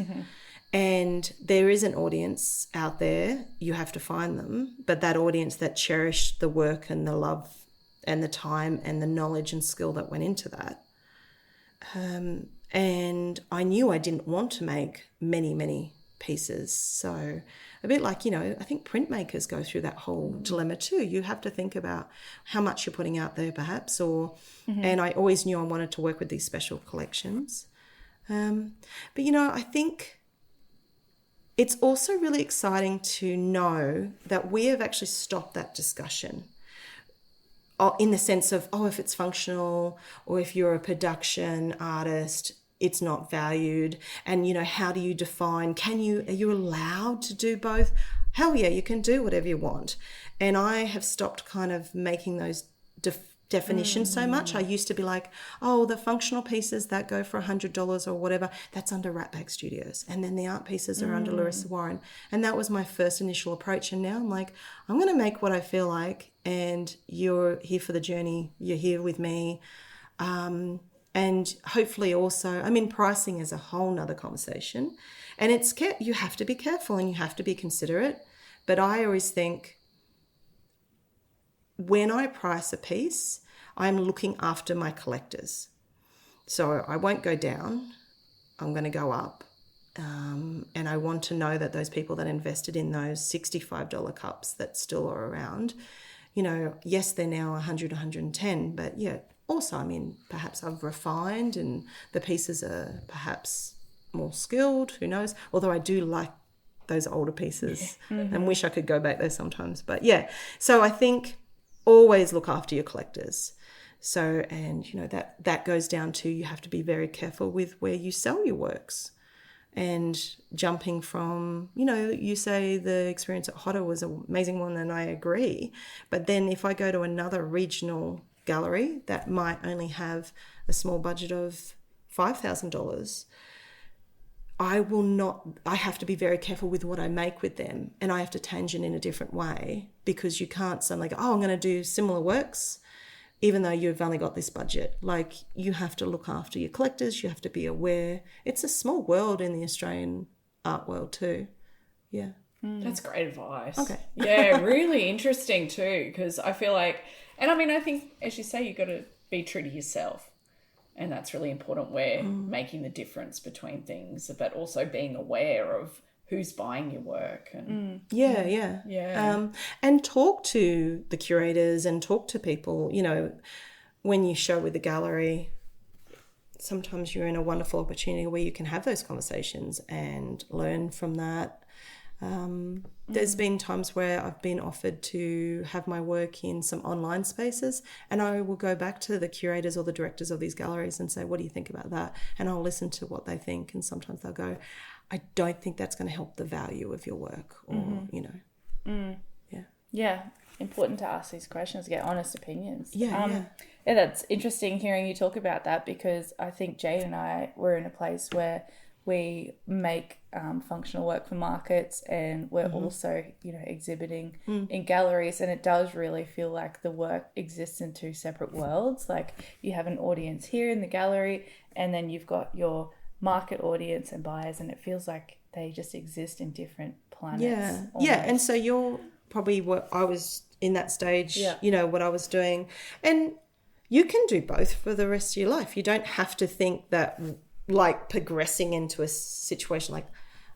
C: And there is an audience out there. You have to find them. But that audience that cherished the work and the love and the time and the knowledge and skill that went into that. And I knew I didn't want to make many, many pieces. So a bit like, you know, I think printmakers go through that whole dilemma too. You have to think about how much you're putting out there perhaps, or, and I always knew I wanted to work with these special collections. But, you know, I think it's also really exciting to know that we have actually stopped that discussion in the sense of, if it's functional or if you're a production artist, it's not valued. And, you know, how do you define, are you allowed to do both? Hell yeah, you can do whatever you want. And I have stopped kind of making those definitions so much. I used to be like, the functional pieces that go for $100 or whatever, that's under Ratbag Studios. And then the art pieces are under Larissa Warren. And that was my first initial approach. And now I'm like, I'm going to make what I feel like, and you're here for the journey. You're here with me. And hopefully also, I mean, pricing is a whole nother conversation. And you have to be careful and you have to be considerate. But I always think, when I price a piece, I'm looking after my collectors. So I won't go down, I'm going to go up. And I want to know that those people that invested in those $65 cups that still are around, you know, yes, they're now 100, 110, but yeah, also, I mean, perhaps I've refined and the pieces are perhaps more skilled, who knows? Although I do like those older pieces and wish I could go back there sometimes. But yeah, so I think always look after your collectors. So, and you know, that goes down to, you have to be very careful with where you sell your works. And jumping from, you know, you say the experience at HoTA was an amazing one, and I agree. But then if I go to another regional gallery that might only have a small budget of $5,000, I have to be very careful with what I make with them, and I have to tangent in a different way, because you can't suddenly go, I'm going to do similar works, even though you've only got this budget. Like, you have to look after your collectors. You have to be aware. It's a small world in the Australian art world too. Yeah.
D: That's great advice.
C: Okay.
D: Yeah, really interesting too, because I feel like, and I mean, I think, as you say, you've got to be true to yourself. And that's really important. We're making the difference between things, but also being aware of who's buying your work. And
C: Yeah. And talk to the curators and talk to people. You know, when you show with the gallery, sometimes you're in a wonderful opportunity where you can have those conversations and learn from that. There's been times where I've been offered to have my work in some online spaces, and I will go back to the curators or the directors of these galleries and say, what do you think about that? And I'll listen to what they think, and sometimes they'll go, I don't think that's going to help the value of your work, or, you know.
A: Yeah, important to ask these questions, get honest opinions.
C: Yeah,
A: that's interesting hearing you talk about that, because I think Jade and I were in a place where we make functional work for markets, and we're also, exhibiting in galleries, and it does really feel like the work exists in two separate worlds. Like you have an audience here in the gallery, and then you've got your market audience and buyers, and it feels like they just exist in different planets.
C: Yeah,
A: almost.
C: and so you're probably what I was in that stage, what I was doing. And you can do both for the rest of your life. You don't have to think that like progressing into a situation like,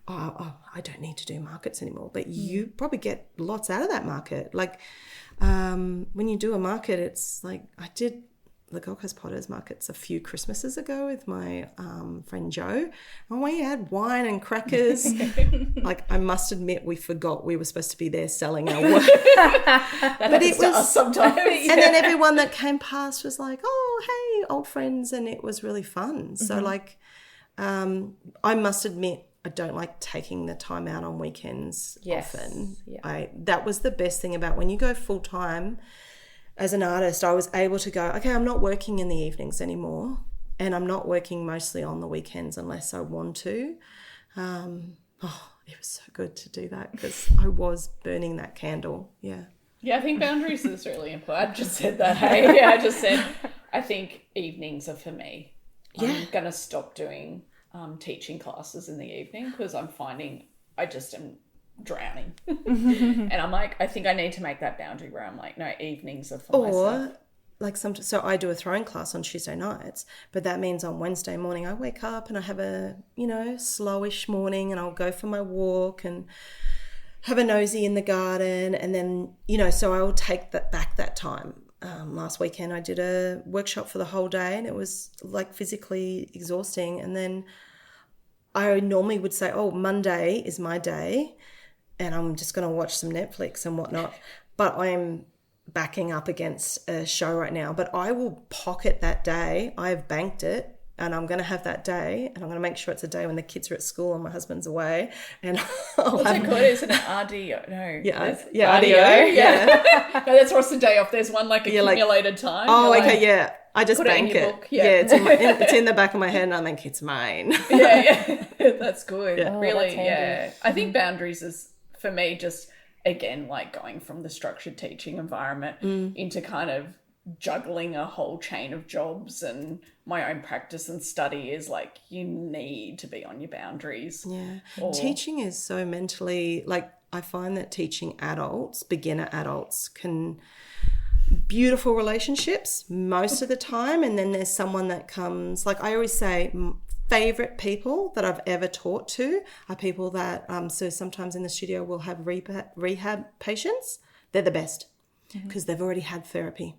C: oh, I don't need to do markets anymore. But you probably get lots out of that market. Like when you do a market, it's like I did the Gold Coast Potters markets a few Christmases ago with my friend Joe, and we had wine and crackers. Like I must admit, we forgot we were supposed to be there selling our work. But it was
D: us sometimes.
C: And then everyone that came past was like, "Oh, hey, old friends," and it was really fun. So like, I must admit, I don't like taking the time out on weekends often. Yeah. That was the best thing about when you go full time. As an artist, I was able to go, okay, I'm not working in the evenings anymore, and I'm not working mostly on the weekends unless I want to. It was so good to do that because I was burning that candle. Yeah.
D: Yeah, I think boundaries is really important. I just said that. Hey, yeah, I just said I think evenings are for me.
C: Yeah.
D: I'm going to stop doing teaching classes in the evening because I'm finding I just am drowning. And I'm like, I think I need to make that boundary where I'm like, no, evenings are for myself.
C: Like so I do a throwing class on Tuesday nights, but that means on Wednesday morning I wake up and I have a, slowish morning, and I'll go for my walk and have a nosy in the garden, and then, so I will take that time. Last weekend I did a workshop for the whole day, and it was like physically exhausting. And then I normally would say, oh, Monday is my day, and I'm just going to watch some Netflix and whatnot. But I'm backing up against a show right now. But I will pocket that day. I've banked it, and I'm going to have that day, and I'm going to make sure it's a day when the kids are at school and my husband's away. And
D: what's it called? Isn't it RDO? No.
C: Yeah,
D: RDO. Yeah. No, that's Ross a day off. There's one like accumulated time.
C: Oh, okay, yeah. I just bank it.
D: Book. Yeah,
C: it's in the back of my head, and I think it's mine.
D: Yeah. That's good.
C: Yeah.
D: Really, yeah. I think boundaries is, for me, just, again, like going from the structured teaching environment into kind of juggling a whole chain of jobs and my own practice and study is like, you need to be on your boundaries.
C: Yeah. Teaching is so mentally, like, I find that teaching adults, beginner adults, can beautiful relationships most of the time, and then there's someone that comes, like I always say, favorite people that I've ever taught to are people that so sometimes in the studio we'll have rehab patients. They're the best because they've already had therapy.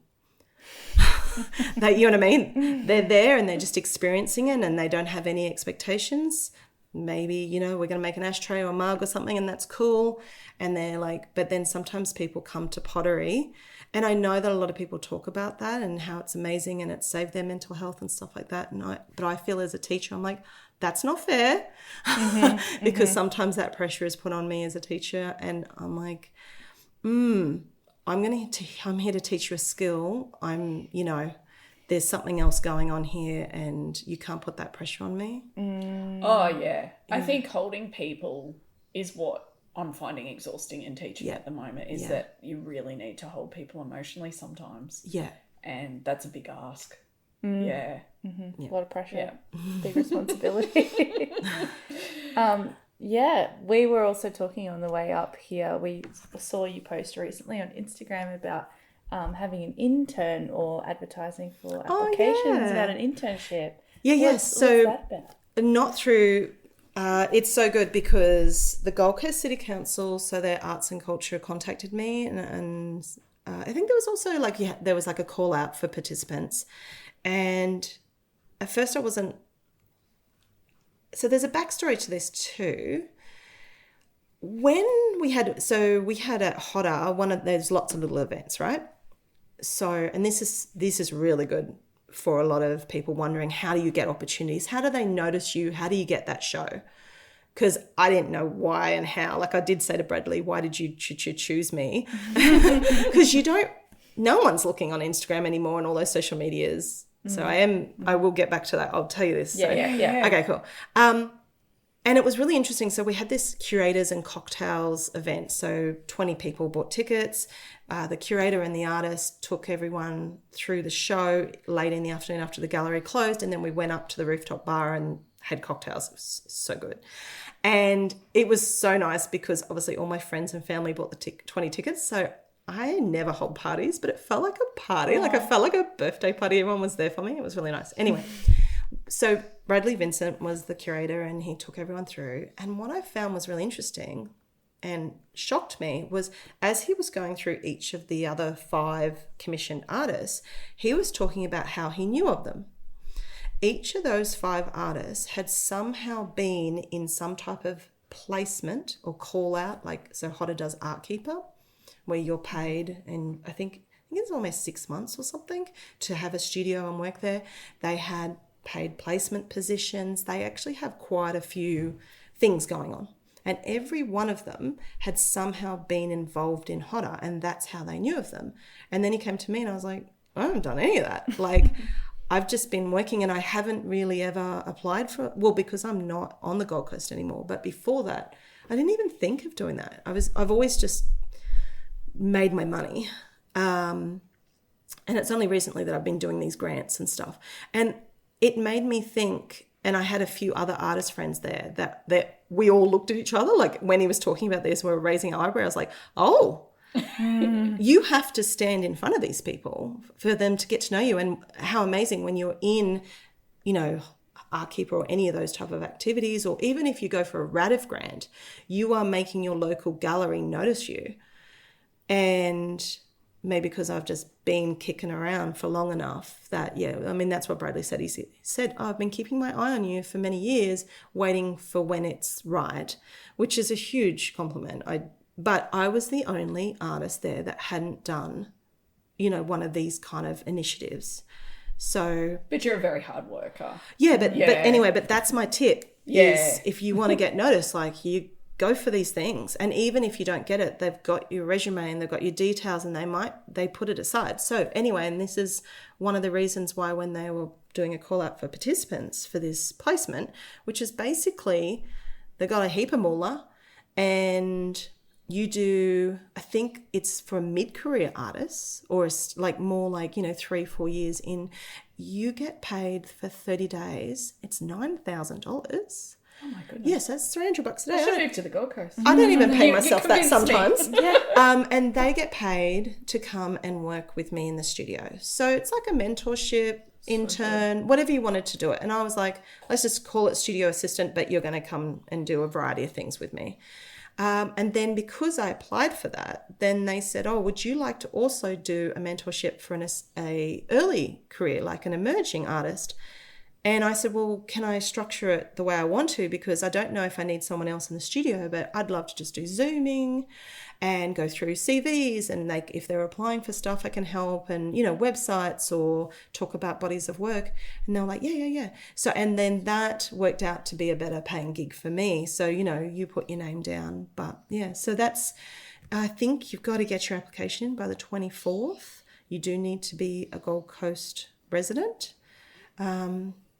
C: You know what I mean? They're there and they're just experiencing it, and they don't have any expectations. Maybe, we're going to make an ashtray or a mug or something, and that's cool. And they're like, but then sometimes people come to pottery, and I know that a lot of people talk about that and how it's amazing and it's saved their mental health and stuff like that. But I feel as a teacher, I'm like, that's not fair, because sometimes that pressure is put on me as a teacher, and I'm like, I'm here to teach you a skill. There's something else going on here, and you can't put that pressure on me.
D: Oh, yeah. I think holding people is what I'm finding exhausting in teaching at the moment, is that you really need to hold people emotionally sometimes.
C: Yeah.
D: And that's a big ask. Yeah.
A: Mm-hmm. Yeah. A lot of pressure. Yeah. Big responsibility. We were also talking on the way up here. We saw you post recently on Instagram about having an intern or advertising for applications about an internship.
C: What's that about? Not through... it's so good because the Gold Coast City Council, so their arts and culture, contacted me, and I think there was also there was a call out for participants, and at first I wasn't. So there's a backstory to this too. When we had at HoTA, there's lots of little events, right? So, and this is really good for a lot of people wondering, how do you get opportunities? How do they notice you? How do you get that show? Because I didn't know why and how. Like I did say to Bradley, why did you choose me? Because no one's looking on Instagram anymore and all those social medias. So I will get back to that. I'll tell you this.
A: Yeah.
C: Okay, cool. And it was really interesting. So we had this curators and cocktails event. So 20 people bought tickets. The curator and the artist took everyone through the show late in the afternoon after the gallery closed. And then we went up to the rooftop bar and had cocktails. It was so good. And it was so nice because obviously all my friends and family bought the 20 tickets. So I never hold parties, but it felt like a party. Aww. Like I felt like a birthday party. Everyone was there for me. It was really nice. Anyway, so Bradley Vincent was the curator and he took everyone through. And what I found was really interesting and shocked me was as he was going through each of the other 5 commissioned artists, he was talking about how he knew of them. Each of those 5 artists had somehow been in some type of placement or call out, like so HoTA does Art Keeper, where you're paid, and I think it's almost 6 months or something to have a studio and work there. They had paid placement positions. They actually have quite a few things going on. And every one of them had somehow been involved in HoTA, and that's how they knew of them. And then he came to me and I was like, I haven't done any of that. Like, I've just been working and I haven't really ever applied for, well, because I'm not on the Gold Coast anymore. But before that, I didn't even think of doing that. I've always just made my money. And it's only recently that I've been doing these grants and stuff. And it made me think, and I had a few other artist friends there that we all looked at each other. Like when he was talking about this, we were raising our eyebrows like, oh, you have to stand in front of these people for them to get to know you. And how amazing when you're in, you know, Art Keeper or any of those type of activities, or even if you go for a RADF grant, you are making your local gallery notice you. And maybe because I've just been kicking around for long enough that, yeah, I mean, that's what Bradley said. He said, oh, I've been keeping my eye on you for many years, waiting for when it's right, which is a huge compliment. But I was the only artist there that hadn't done, you know, one of these kind of initiatives. So,
D: but you're a very hard worker.
C: Yeah, but anyway, but that's my tip.
D: Yeah.
C: Is if you want to get noticed, like you go for these things, and even if you don't get it, they've got your resume and they've got your details, and they put it aside. So anyway, and this is one of the reasons why when they were doing a call out for participants for this placement, which is basically they got a heap of moolah, and you do, I think it's for mid-career artists or like more like, you know, 3-4 years in, you get paid for 30 days. It's $9,000.
D: Oh my goodness.
C: Yes, that's $300 a day.
D: I should move to the Gold Coast.
C: I don't even pay myself that
D: convinced me.
C: sometimes.
D: Yeah.
C: And they get paid to come and work with me in the studio. So it's like a mentorship, intern, whatever you wanted to do it. And I was like, let's just call it studio assistant, but you're going to come and do a variety of things with me. And then because I applied for that, then they said, oh, would you like to also do a mentorship for a early career, like an emerging artist? And I said, well, can I structure it the way I want to? Because I don't know if I need someone else in the studio, but I'd love to just do Zooming and go through CVs. And if they're applying for stuff, I can help, and, you know, websites or talk about bodies of work. And they were like, yeah. So, and then that worked out to be a better paying gig for me. So, you know, you put your name down. But yeah, so that's, I think you've got to get your application in by the 24th. You do need to be a Gold Coast resident.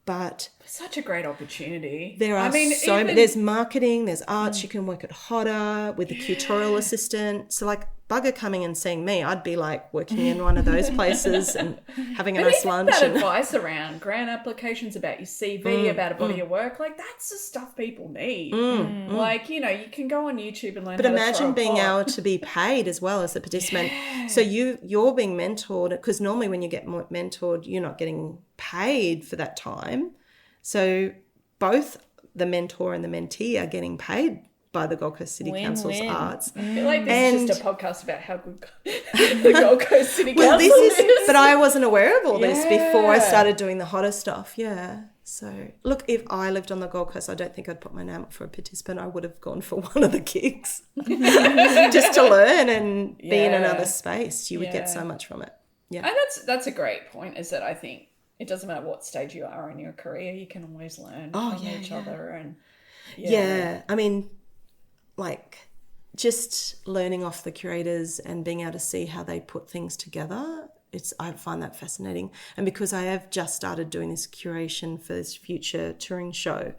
C: But
D: such a great opportunity.
C: There are there's marketing, there's arts, you can work at HoTA with the tutorial assistant. So like bugger coming and seeing me, I'd be like working in one of those places and having a nice lunch.
D: That advice around grant applications, about your CV, about a body of work, like that's the stuff people need. Like, you know, you can go on YouTube and learn.
C: But imagine being able to be paid as well as a participant. Yeah. So you're being mentored, because normally when you get mentored, you're not getting paid for that time. So both the mentor and the mentee are getting paid by the Gold Coast City Council's arts.
D: I feel like this is just a podcast about how good the Gold Coast City Council is.
C: But I wasn't aware of all this before I started doing the HoTA stuff. Yeah. So look, if I lived on the Gold Coast, I don't think I'd put my name up for a participant. I would have gone for one of the gigs just to learn and be in another space. You would get so much from it. Yeah.
D: And that's a great point, is that I think it doesn't matter what stage you are in your career, you can always learn from each other. And
C: I mean, like just learning off the curators and being able to see how they put things together, I find that fascinating. And because I have just started doing this curation for this future touring show,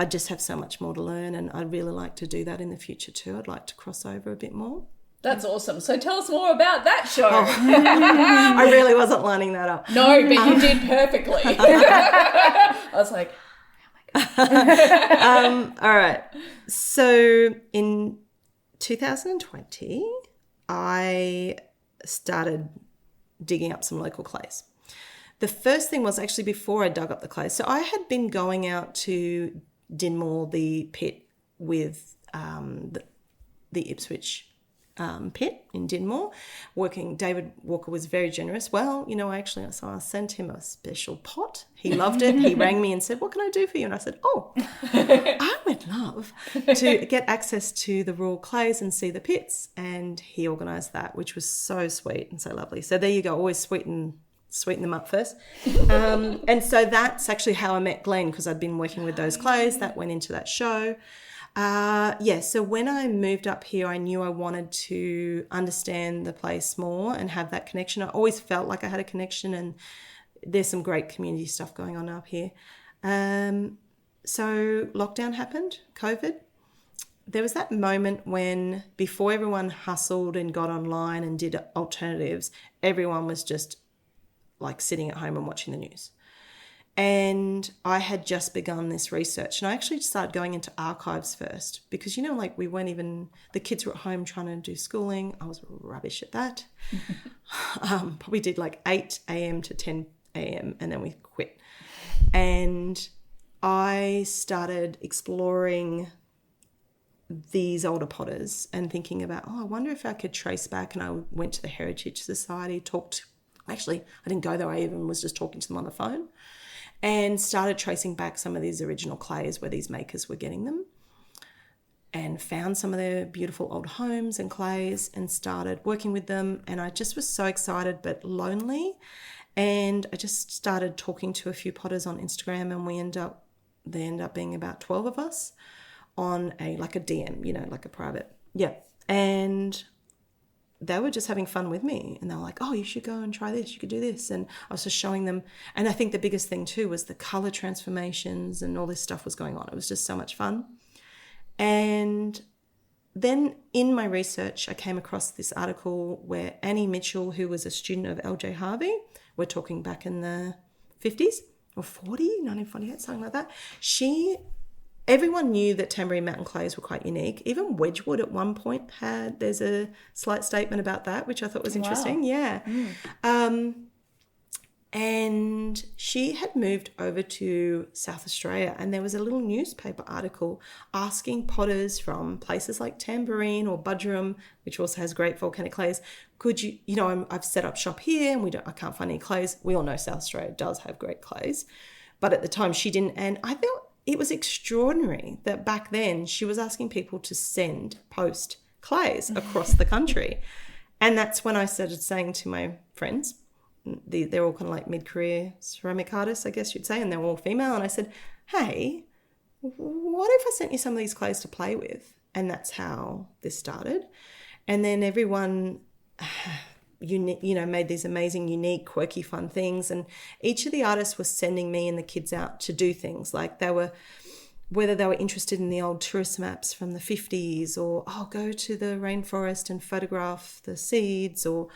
C: I just have so much more to learn, and I'd really like to do that in the future too. I'd like to cross over a bit more.
D: That's awesome. So tell us more about that show.
C: I really wasn't lining that up.
D: No, but you did perfectly. I was like,
C: all right. So in 2020, I started digging up some local clays. The first thing was actually before I dug up the clay. So I had been going out to Dinmore, the pit, with the Ipswich pit in Dinmore, working. David Walker was very generous. Well, so I sent him a special pot. He loved it. He rang me and said, "What can I do for you?" And I said, I would love to get access to the raw clays and see the pits. And he organised that, which was so sweet and so lovely. So there you go. Always sweeten them up first. And so that's actually how I met Glenn, because I'd been working with those clays. That went into that show. So when I moved up here, I knew I wanted to understand the place more and have that connection. I always felt like I had a connection, and there's some great community stuff going on up here. So lockdown happened, COVID. There was that moment when, before everyone hustled and got online and did alternatives, everyone was just like sitting at home and watching the news. And I had just begun this research, and I actually started going into archives first because, we weren't even, the kids were at home trying to do schooling. I was rubbish at that. Probably did like 8 a.m. to 10 a.m. and then we quit. And I started exploring these older potters and thinking about, I wonder if I could trace back. And I went to the Heritage Society, actually, I didn't go there. I even was just talking to them on the phone, and started tracing back some of these original clays where these makers were getting them, and found some of their beautiful old homes and clays and started working with them. And I just was so excited but lonely. And I just started talking to a few potters on Instagram, and they end up being about 12 of us on a DM, like a private. Yeah. And they were just having fun with me, and they were like, "Oh, you should go and try this. You could do this." And I was just showing them. And I think the biggest thing too was the color transformations and all this stuff was going on. It was just so much fun. And then in my research, I came across this article where Annie Mitchell, who was a student of L.J. Harvey, we're talking back in the 50s or 1948, something like that. Everyone knew that Tamborine Mountain clays were quite unique. Even Wedgwood at one point there's a slight statement about that, which I thought was interesting. Wow. Yeah. And she had moved over to South Australia, and there was a little newspaper article asking potters from places like Tamborine or Budgerum, which also has great volcanic clays, could you, I've set up shop here and I can't find any clays. We all know South Australia does have great clays, but at the time she didn't. And I felt it was extraordinary that back then she was asking people to post clays across the country. And that's when I started saying to my friends, they're all kind of like mid-career ceramic artists, I guess you'd say, and they're all female. And I said, "Hey, what if I sent you some of these clays to play with?" And that's how this started. And then everyone made these amazing, unique, quirky, fun things. And each of the artists was sending me and the kids out to do things. Like whether they were interested in the old tourist maps from the 50s, or, go to the rainforest and photograph the seeds, or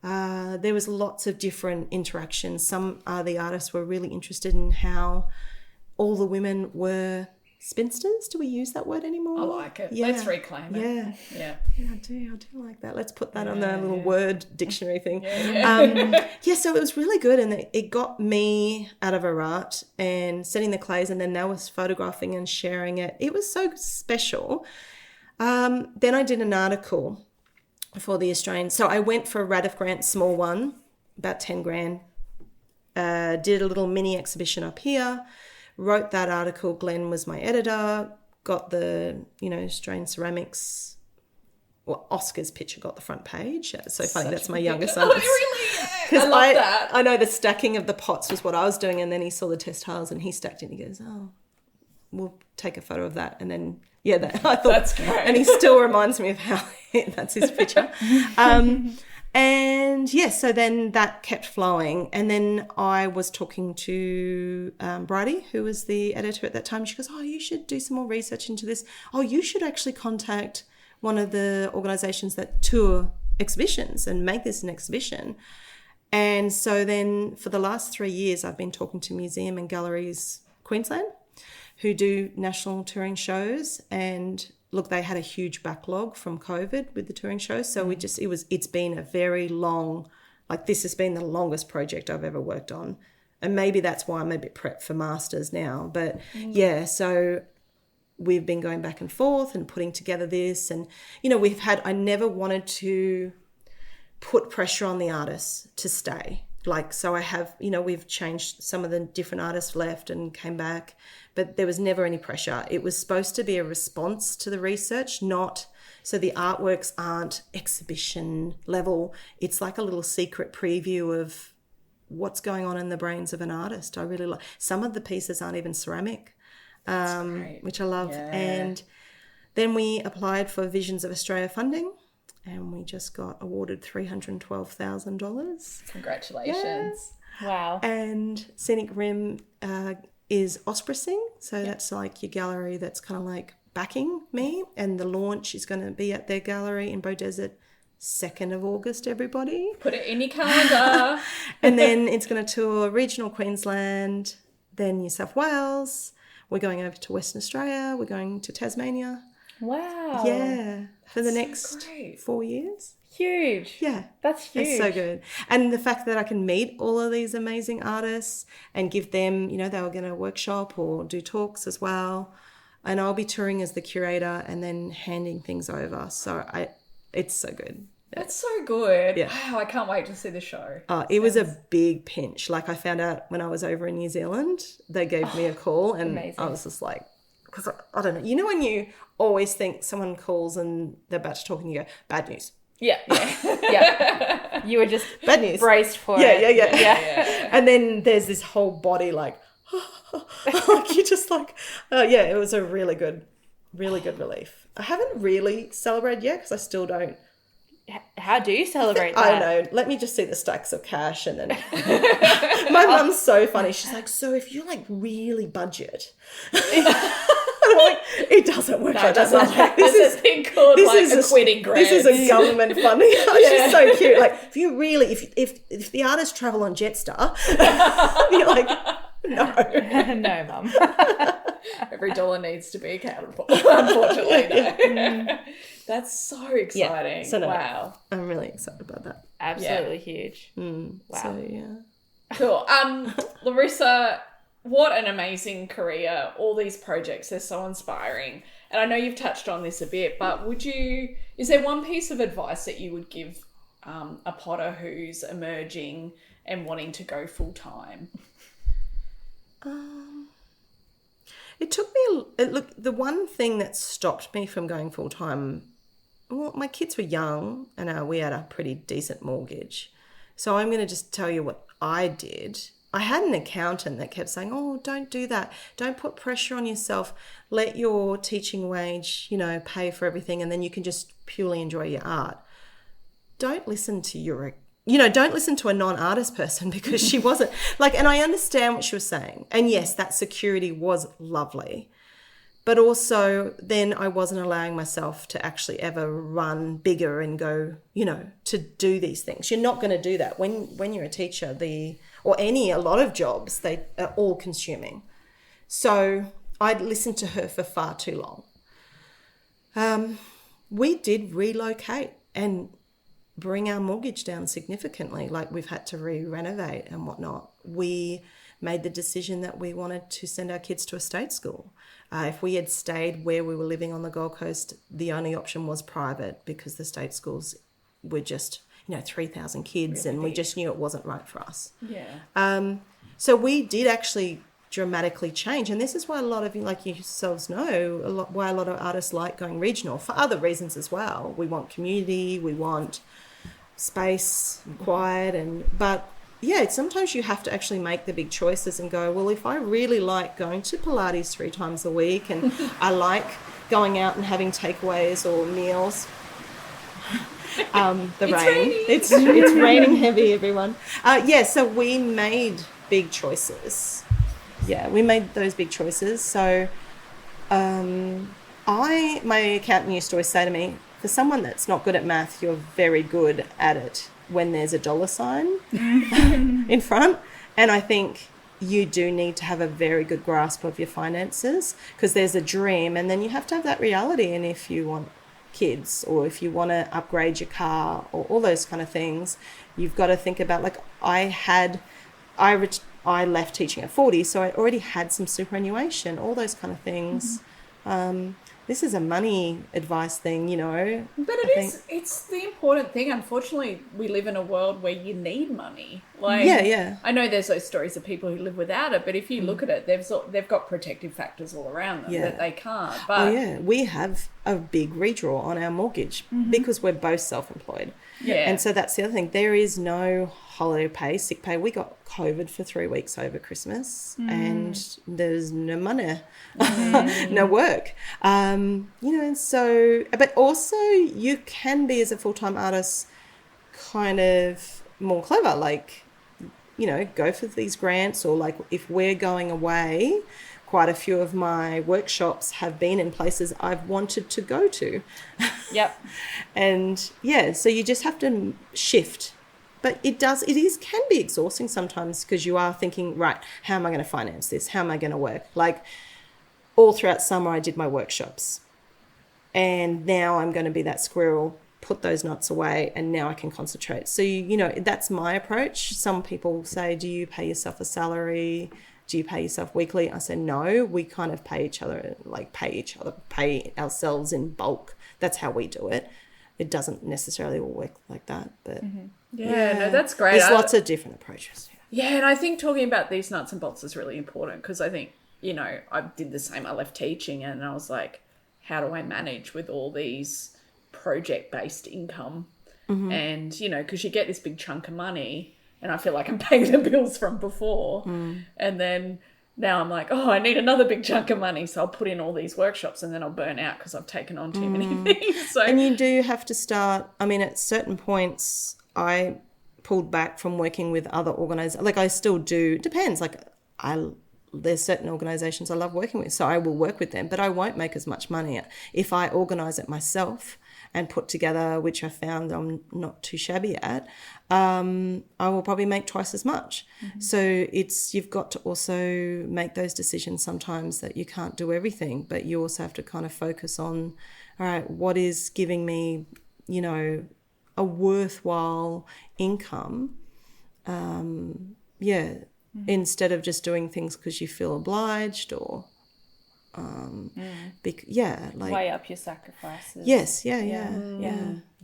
C: there was lots of different interactions. Some the artists were really interested in how all the women were spinsters. Do we use that word anymore?
D: I like it.
C: Yeah.
D: Let's reclaim it.
C: Yeah, I do like that. Let's put that on the little word dictionary thing. So it was really good, and it got me out of a rut and setting the clays, and then that was photographing and sharing it. It was so special. Then I did an article for the Australian. So I went for a Radif grant, small one, about 10 grand. Did a little mini exhibition up here. Wrote that article. Glenn was my editor. Got the, Australian ceramics. Well, Oscar's picture got the front page. It's so funny. That's my younger son.
D: Oh, really? I love that.
C: I know the stacking of the pots was what I was doing, and then he saw the testtiles and he stacked it and he goes, "Oh, we'll take a photo of that." And then, I thought,
D: that's great.
C: And he still reminds me of how that's his picture. And yes, so then that kept flowing. And then I was talking to Bridie, who was the editor at that time. She goes, oh, you should do some more research into this. Oh, you should actually contact one of the organisations that tour exhibitions and make this an exhibition. And so then for the last 3 years, I've been talking to Museum and Galleries Queensland, who do national touring shows. And look, they had a huge backlog from COVID with the touring shows. So it's been a very long, like this has been the longest project I've ever worked on. And maybe that's why I'm a bit prepped for masters now. But yeah, so we've been going back and forth and putting together this. And, you know, I never wanted to put pressure on the artists to stay. Like, so I have, you know, we've changed, some of the different artists left and came back, but there was never any pressure. It was supposed to be a response to the research, not, so the artworks aren't exhibition level. It's like a little secret preview of what's going on in the brains of an artist. I really like, some of the pieces aren't even ceramic, which I love. Yeah. And then we applied for Visions of Australia funding, and we just got awarded $312,000.
D: Congratulations.
A: Yeah. Wow.
C: And Scenic Rim is auspicing. So that's like your gallery that's kind of like backing me. And the launch is going to be at their gallery in Beaudesert, 2nd of August, everybody.
D: Put it in your calendar.
C: And then it's going to tour regional Queensland, then New South Wales. We're going over to Western Australia. We're going to Tasmania.
A: Wow.
C: Yeah. For the
D: That's
C: next
D: great.
C: 4 years.
A: Huge.
C: Yeah.
A: That's huge.
C: It's so good. And the fact that I can meet all of these amazing artists and give them, you know, they were going to workshop or do talks as well. And I'll be touring as the curator and then handing things over. So it's so good. Yeah.
D: That's so good.
C: Yeah.
D: Wow, I can't wait to see the show.
C: It was a big pinch. Like I found out when I was over in New Zealand, they gave me a call and
A: amazing.
C: I was just like, because I don't know. You know when you always think someone calls and they're about to talk and you go, bad news.
A: Yeah. Yeah. You were just
C: Bad news.
A: braced for
C: Yeah.
A: it.
C: And then there's this whole body like, like you just like, it was a really good relief. I haven't really celebrated yet because I still don't.
A: How do you celebrate that?
C: I don't know. Let me just see the stacks of cash and then my mum's so funny. She's like, so if you like really budget, I'm like, it doesn't work like that. Like,
D: This is a thing called like a quitting grant.
C: This is a government funding. She's so cute. Like if you really, if the artists travel on Jetstar, you're like, no.
A: No, Mum.
D: Every dollar needs to be accounted for, unfortunately. No. That's so exciting.
C: Yeah. So no,
D: wow.
C: I'm really excited about that.
A: Absolutely huge. Wow.
C: So yeah.
D: Cool. Larissa, what an amazing career. All these projects, they're so inspiring. And I know you've touched on this a bit, but is there one piece of advice that you would give a potter who's emerging and wanting to go full time?
C: It took me, look, the one thing that stopped me from going full time, well, my kids were young and we had a pretty decent mortgage. So I'm going to just tell you what I did. I had an accountant that kept saying, oh, don't do that. Don't put pressure on yourself. Let your teaching wage, you know, pay for everything and then you can just purely enjoy your art. Don't listen to don't listen to a non-artist person because she wasn't like, and I understand what she was saying. And yes, that security was lovely. But also then I wasn't allowing myself to actually ever run bigger and go, you know, to do these things. You're not going to do that. When you're a teacher, a lot of jobs, they are all consuming. So I'd listened to her for far too long. We did relocate and bring our mortgage down significantly. Like we've had to re-renovate and whatnot. We made the decision that we wanted to send our kids to a state school. If we had stayed where we were living on the Gold Coast, the only option was private because the state schools were just, 3,000 kids really? And we just knew it wasn't right for us.
D: Yeah.
C: So we did actually dramatically change. And this is why a lot of you, like yourselves know, why a lot of artists like going regional for other reasons as well. We want community, we want space, quiet, but yeah, sometimes you have to actually make the big choices and go, well, if I really like going to Pilates 3 times a week and I like going out and having takeaways or meals, The
D: It's
C: rain.
D: raining.
C: It's raining heavy, everyone. So we made big choices. Yeah, we made those big choices. So my accountant used to always say to me, for someone that's not good at math, you're very good at it when there's a dollar sign in front. And I think you do need to have a very good grasp of your finances, because there's a dream and then you have to have that reality. And if you want kids, or if you want to upgrade your car, or all those kind of things, you've got to think about, like, I left teaching at 40, so I already had some superannuation, all those kind of things. This is a money advice thing, you know.
D: But it's the important thing. Unfortunately, we live in a world where you need money. Like,
C: yeah.
D: I know there's those stories of people who live without it, but if you look at it, they've got protective factors all around them that they can't. But
C: we have a big redraw on our mortgage because we're both self-employed.
D: Yeah.
C: And so that's the other thing. There is no holiday pay, sick pay. We got COVID for 3 weeks over Christmas and there's no money, no work. You know, and so, but also you can be, as a full-time artist, kind of more clever, like, you know, go for these grants, or like if we're going away, quite a few of my workshops have been in places I've wanted to go to.
A: Yep.
C: And yeah, so you just have to shift. But it can be exhausting sometimes, because you are thinking, right, how am I going to finance this? How am I going to work? Like, all throughout summer, I did my workshops. And now I'm going to be that squirrel, put those nuts away, and now I can concentrate. So, you know, that's my approach. Some people say, do you pay yourself a salary? Do you pay yourself weekly? I say, no, we kind of pay ourselves in bulk. That's how we do it. It doesn't necessarily all work like that, but
D: no, that's great.
C: There's lots of different approaches.
D: Yeah, and I think talking about these nuts and bolts is really important, because I think, you know, I did the same. I left teaching and I was like, how do I manage with all these project-based income? And, you know, because you get this big chunk of money and I feel like I'm paying the bills from before. And then now I'm like, oh, I need another big chunk of money. So I'll put in all these workshops and then I'll burn out because I've taken on too many things. So,
C: and you do have to start, I mean, at certain points, I pulled back from working with other organisations. Like, I still do, depends. Like, there's certain organisations I love working with, so I will work with them, but I won't make as much money if I organise it myself and put together, which I found I'm not too shabby at. I will probably make twice as much. So you've got to also make those decisions sometimes, that you can't do everything, but you also have to kind of focus on, all right, what is giving me, you know, a worthwhile income, instead of just doing things because you feel obliged, or like,
A: weigh up your sacrifices.
C: Yes, yeah.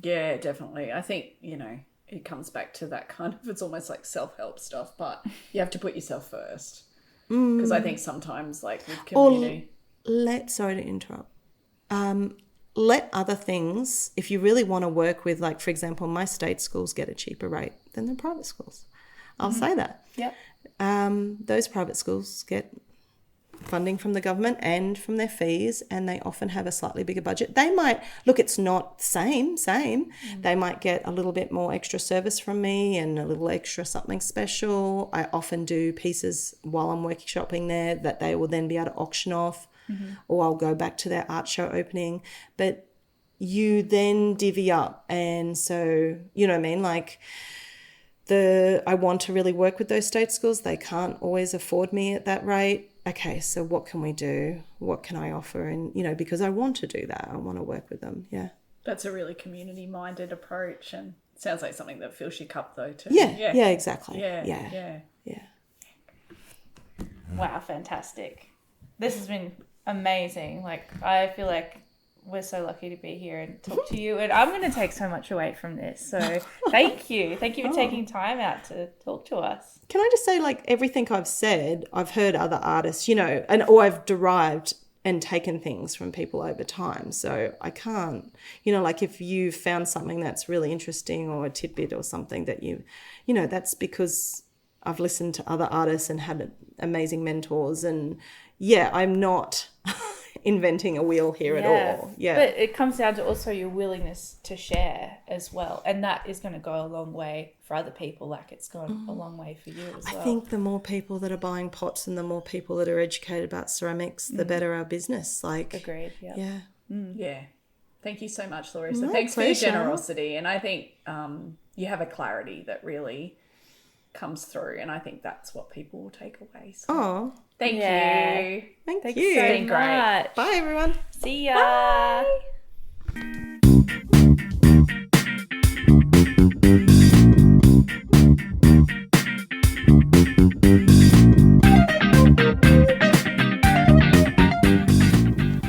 D: yeah, definitely. I think, you know, it comes back to that kind of, it's almost like self-help stuff, but you have to put yourself first. Because I think sometimes, like, with community...
C: Sorry to interrupt. Let other things, if you really want to work with, like, for example, my state schools get a cheaper rate than the private schools. I'll say that.
A: Yep.
C: Those private schools get funding from the government and from their fees, and they often have a slightly bigger budget. They might, look, it's not same. They might get a little bit more extra service from me and a little extra something special. I often do pieces while I'm workshopping there that they will then be able to auction off, or I'll go back to their art show opening. But you then divvy up, and so, you know what I mean, like, I want to really work with those state schools. They can't always afford me at that rate. Okay, so what can we do? What can I offer? And, you know, because I want to do that. I want to work with them. Yeah.
D: That's a really community-minded approach, and it sounds like something that fills your cup, though, too.
C: Yeah, exactly.
D: Yeah.
A: Wow, fantastic. This has been amazing. Like, I feel like we're so lucky to be here and talk to you, and I'm going to take so much away from this. So thank you for taking time out to talk to us.
C: Can I just say, like, everything I've said, I've heard other artists, you know, or I've derived and taken things from people over time. So I can't, you know, like, if you found something that's really interesting, or a tidbit or something that you know, that's because I've listened to other artists and had amazing mentors. And yeah, I'm not inventing a wheel here at all. Yeah.
A: But it comes down to also your willingness to share as well. And that is going to go a long way for other people, like it's gone a long way for you as well.
C: I think the more people that are buying pots and the more people that are educated about ceramics, the better our business. Like,
A: agreed.
C: yeah.
D: Yeah. Thank you so much, Larissa.
C: My
D: Thanks for your
C: pleasure.
D: generosity. And I think you have a clarity that really comes through. And I think that's what people will take away. So
C: Oh,
D: thank
A: Yeah.
D: you.
C: thank
A: Thanks
C: you.
A: so
D: Been great.
A: much.
C: Bye, everyone.
A: See ya.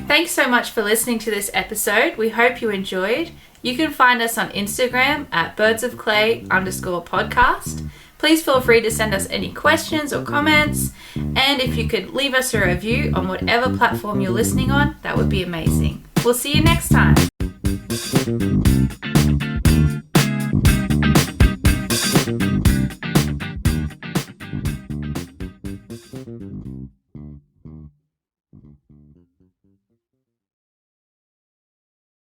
A: Thanks so much for listening to this episode. We hope you enjoyed. You can find us on Instagram at birdsofclay_podcast. Please feel free to send us any questions or comments. And if you could leave us a review on whatever platform you're listening on, that would be amazing. We'll see you next time.